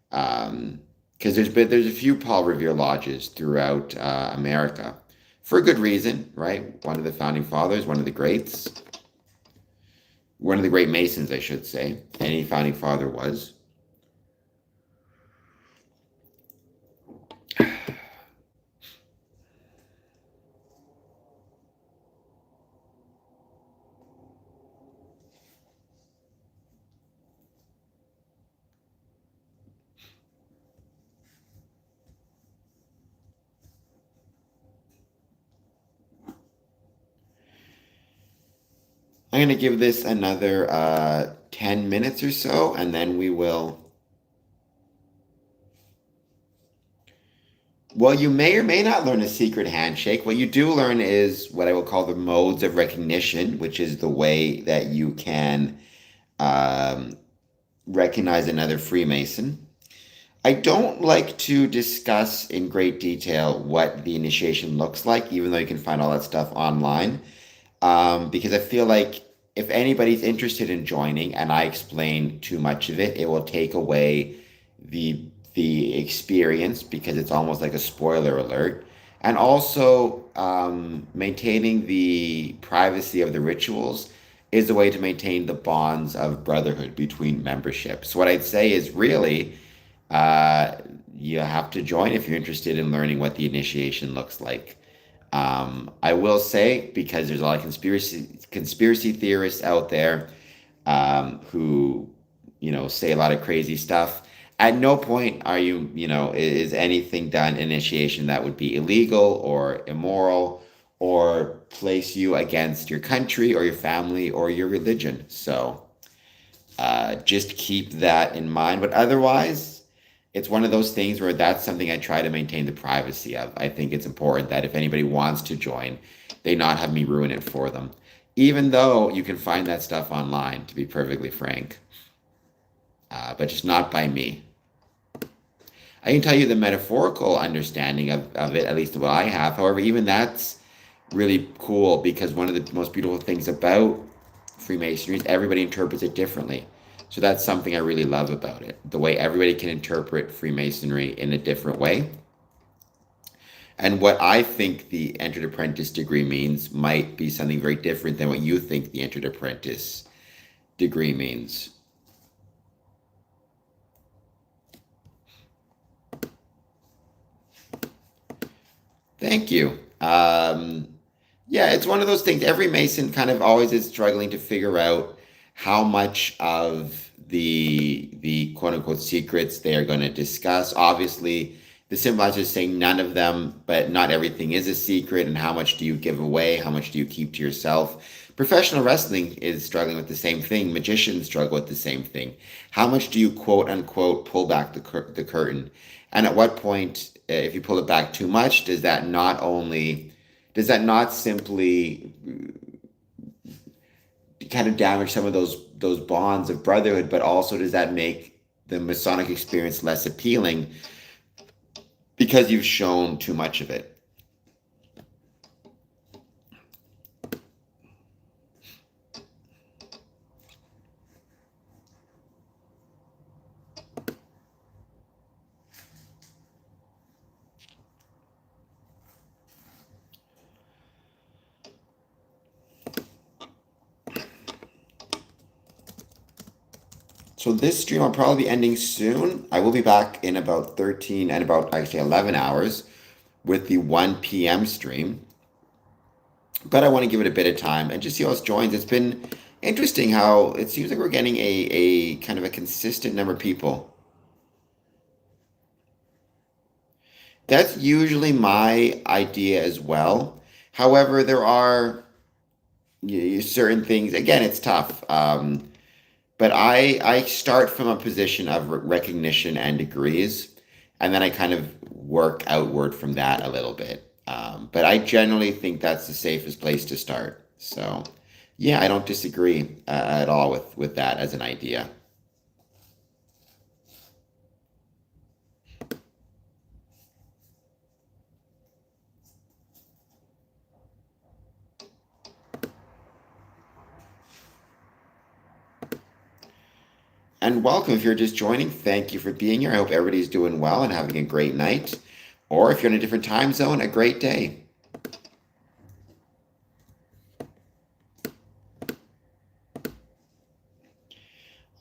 Because there's a few Paul Revere lodges throughout America for a good reason, right? One of the founding fathers, one of the greats, one of the great Masons, I should say. Any founding father was. I'm going to give this another 10 minutes or so, and then we will. Well, you may or may not learn a secret handshake. What you do learn is what I will call the modes of recognition, which is the way that you can um, recognize another Freemason. I don't like to discuss in great detail what the initiation looks like, even though you can find all that stuff online, because I feel like if anybody's interested in joining and I explain too much of it, it will take away the experience because it's almost like a spoiler alert. And also, maintaining the privacy of the rituals is a way to maintain the bonds of brotherhood between membership. So what I'd say is really, uh, you have to join if you're interested in learning what the initiation looks like. I will say, because there's a lot of conspiracy theorists out there who, say a lot of crazy stuff. At no point are is anything done initiation that would be illegal or immoral or place you against your country or your family or your religion. So just keep that in mind. But otherwise, it's one of those things where that's something I try to maintain the privacy of. I think it's important that if anybody wants to join, they not have me ruin it for them. Even though you can find that stuff online, to be perfectly frank, but just not by me. I can tell you the metaphorical understanding of it, at least what I have. However, even that's really cool because one of the most beautiful things about Freemasonry is everybody interprets it differently. So that's something I really love about it. The way everybody can interpret Freemasonry in a different way. And what I think the entered apprentice degree means might be something very different than what you think the entered apprentice degree means. Thank you. Yeah, it's one of those things. Every Mason kind of always is struggling to figure out how much of the quote unquote secrets they are going to discuss. Obviously, the symbolizer is saying none of them, but not everything is a secret. And how much do you give away? How much do you keep to yourself? Professional wrestling is struggling with the same thing. Magicians struggle with the same thing. How much do you quote unquote pull back the curtain? And at what point, if you pull it back too much, does that not simply kind of damage some of those bonds of brotherhood, but also does that make the Masonic experience less appealing because you've shown too much of it? So this stream will probably be ending soon. I will be back in about 13 and about actually 11 hours with the 1 p.m. stream. But I want to give it a bit of time and just see how else joins. It's been interesting how it seems like we're getting a kind of a consistent number of people. That's usually my idea as well. However, there are certain things. Again, it's tough. But I start from a position of recognition and degrees, and then I kind of work outward from that a little bit. But I generally think that's the safest place to start. So, yeah, I don't disagree at all with that as an idea. And welcome if you're just joining. Thank you for being here. I hope everybody's doing well and having a great night. Or if you're in a different time zone, a great day.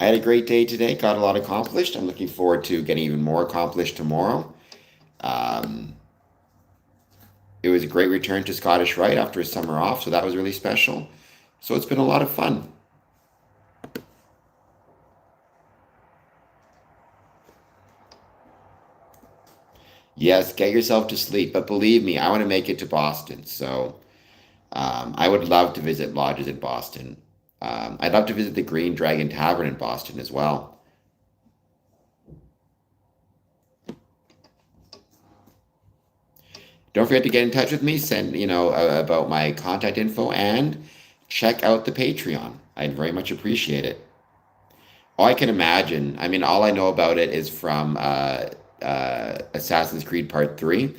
I had a great day today, got a lot accomplished. I'm looking forward to getting even more accomplished tomorrow. Um, it was a great return to Scottish Rite after a summer off, so that was really special. So it's been a lot of fun. Yes, get yourself to sleep, but believe me, I want to make it to Boston. So I would love to visit lodges in Boston. I'd love to visit the Green Dragon Tavern in Boston as well. Don't forget to get in touch with me, send, about my contact info, and check out the Patreon. I'd very much appreciate it. Oh, I can imagine. I mean, all I know about it is from Assassin's Creed Part 3,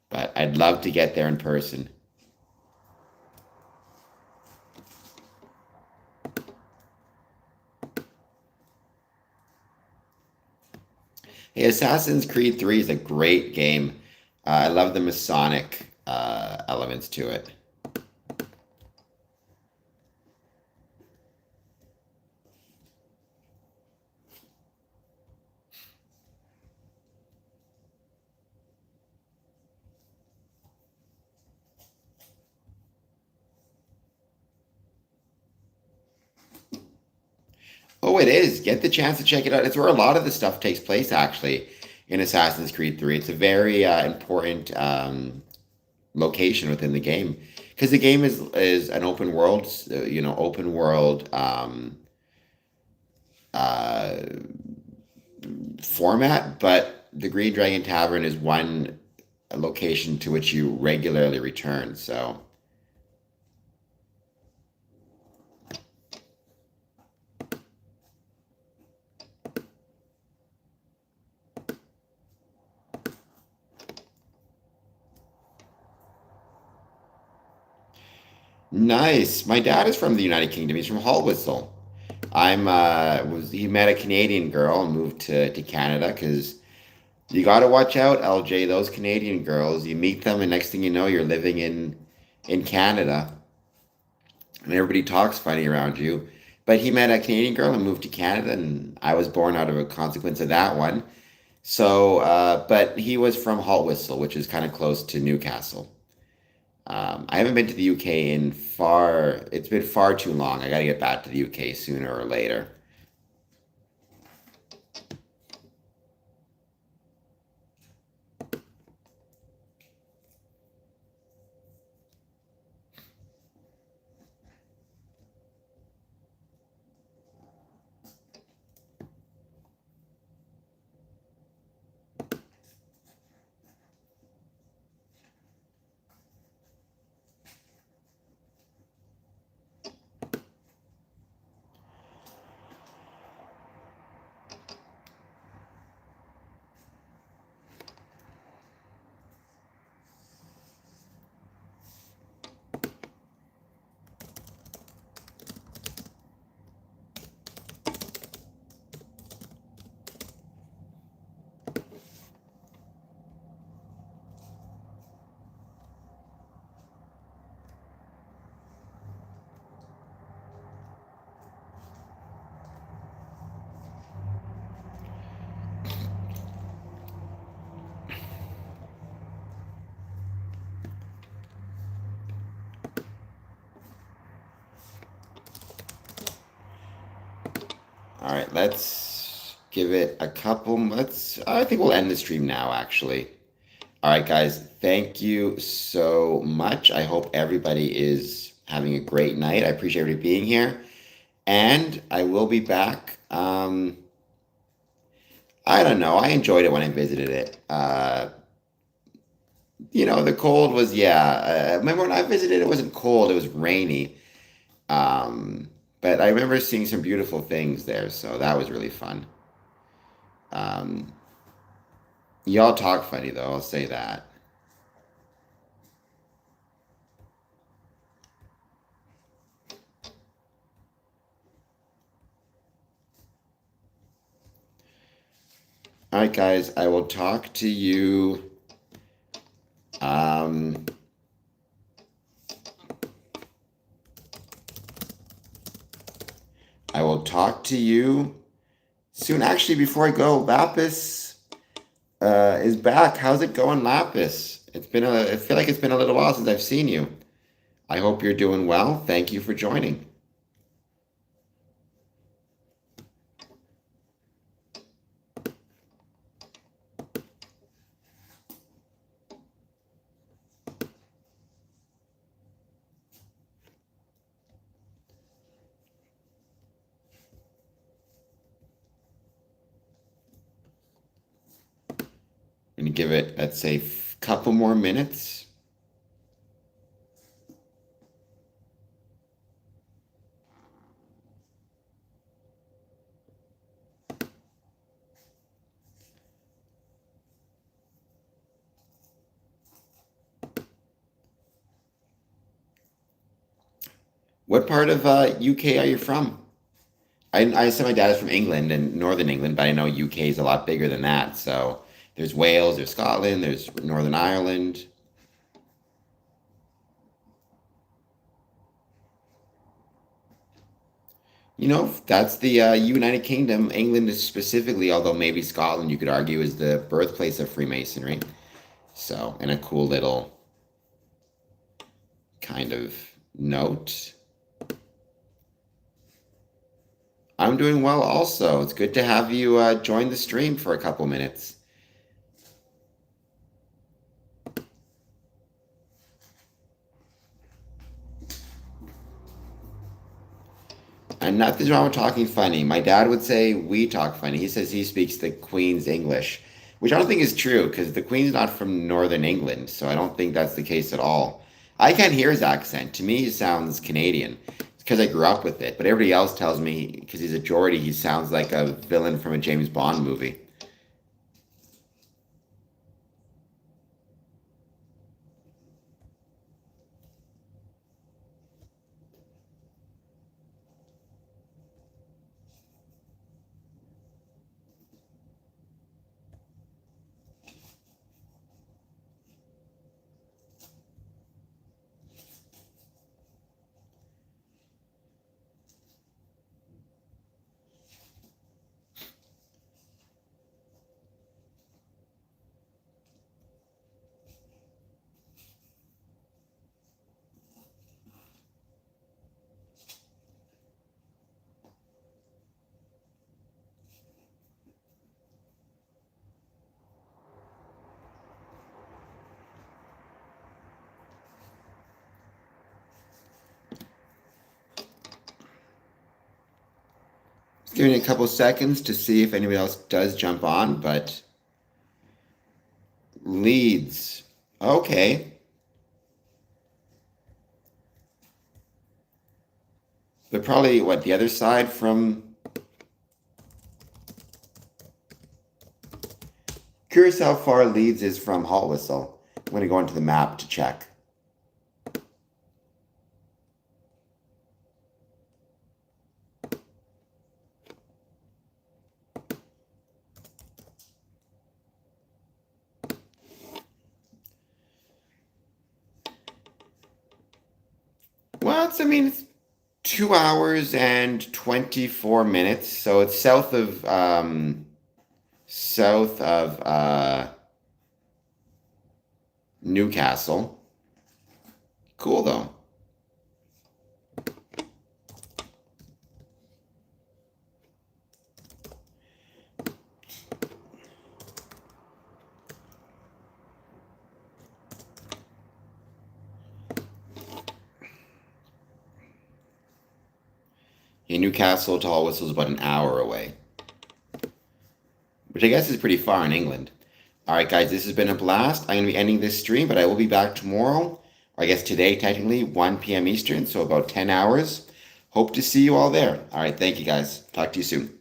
but I'd love to get there in person. Hey, Assassin's Creed 3 is a great game. I love the Masonic elements to it. Oh, it is. Get the chance to check it out. It's where a lot of the stuff takes place, actually, in Assassin's Creed 3. It's a very important location within the game because the game is an open world, open world uh, format, but the Green Dragon Tavern is one location to which you regularly return. So, nice. My dad is from the United Kingdom. He's from Haltwhistle. He met a Canadian girl and moved to Canada because you got to watch out, LJ. Those Canadian girls, you meet them, and next thing you know, you're living in Canada, and everybody talks funny around you. But he met a Canadian girl and moved to Canada, and I was born out of a consequence of that one. So, but he was from Haltwhistle, which is kind of close to Newcastle. I haven't been to the UK it's been far too long. I got to get back to the UK sooner or later. All right, let's give it a couple. I think we'll end the stream now, actually. All right, guys, thank you so much. I hope everybody is having a great night. I appreciate everybody being here. And I will be back. I don't know. I enjoyed it when I visited it. The cold was, yeah. Remember when I visited, it wasn't cold, it was rainy. But I remember seeing some beautiful things there, so that was really fun. Um, y'all talk funny, though, I'll say that. All right, guys, I will talk to you. I will talk to you soon. Actually, before I go, Lapis is back. How's it going, Lapis? I feel like it's been a little while since I've seen you. I hope you're doing well. Thank you for joining. I'm going to give it, let's say, a couple more minutes. What part of UK are you from? I said my dad is from England and Northern England, but I know UK is a lot bigger than that. So there's Wales, there's Scotland, there's Northern Ireland. You know, that's the United Kingdom. England is specifically, although maybe Scotland, you could argue, is the birthplace of Freemasonry. So, and a cool little kind of note. I'm doing well also. It's good to have you join the stream for a couple minutes. And nothing's wrong with talking funny. My dad would say we talk funny. He says he speaks the Queen's English, which I don't think is true because the Queen's not from Northern England, so I don't think that's the case at all. I can't hear his accent. To me, he sounds Canadian. It's because I grew up with it, but everybody else tells me because he's a Geordie, he sounds like a villain from a James Bond movie. Just giving it a couple seconds to see if anybody else does jump on, but Leeds. Okay. But probably what, the other side from. Curious how far Leeds is from Hot Whistle. I'm going to go into the map to check. Well, it's 2 hours and 24 minutes, so it's south of Newcastle. Cool though. Yeah, Newcastle to Hall Whistle is about an hour away, which I guess is pretty far in England. All right, guys, this has been a blast. I'm going to be ending this stream, but I will be back tomorrow, or I guess today, technically, 1 p.m. Eastern, so about 10 hours. Hope to see you all there. All right, thank you, guys. Talk to you soon.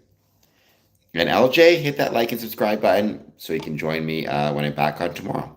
And LJ, hit that like and subscribe button so you can join me when I'm back on tomorrow.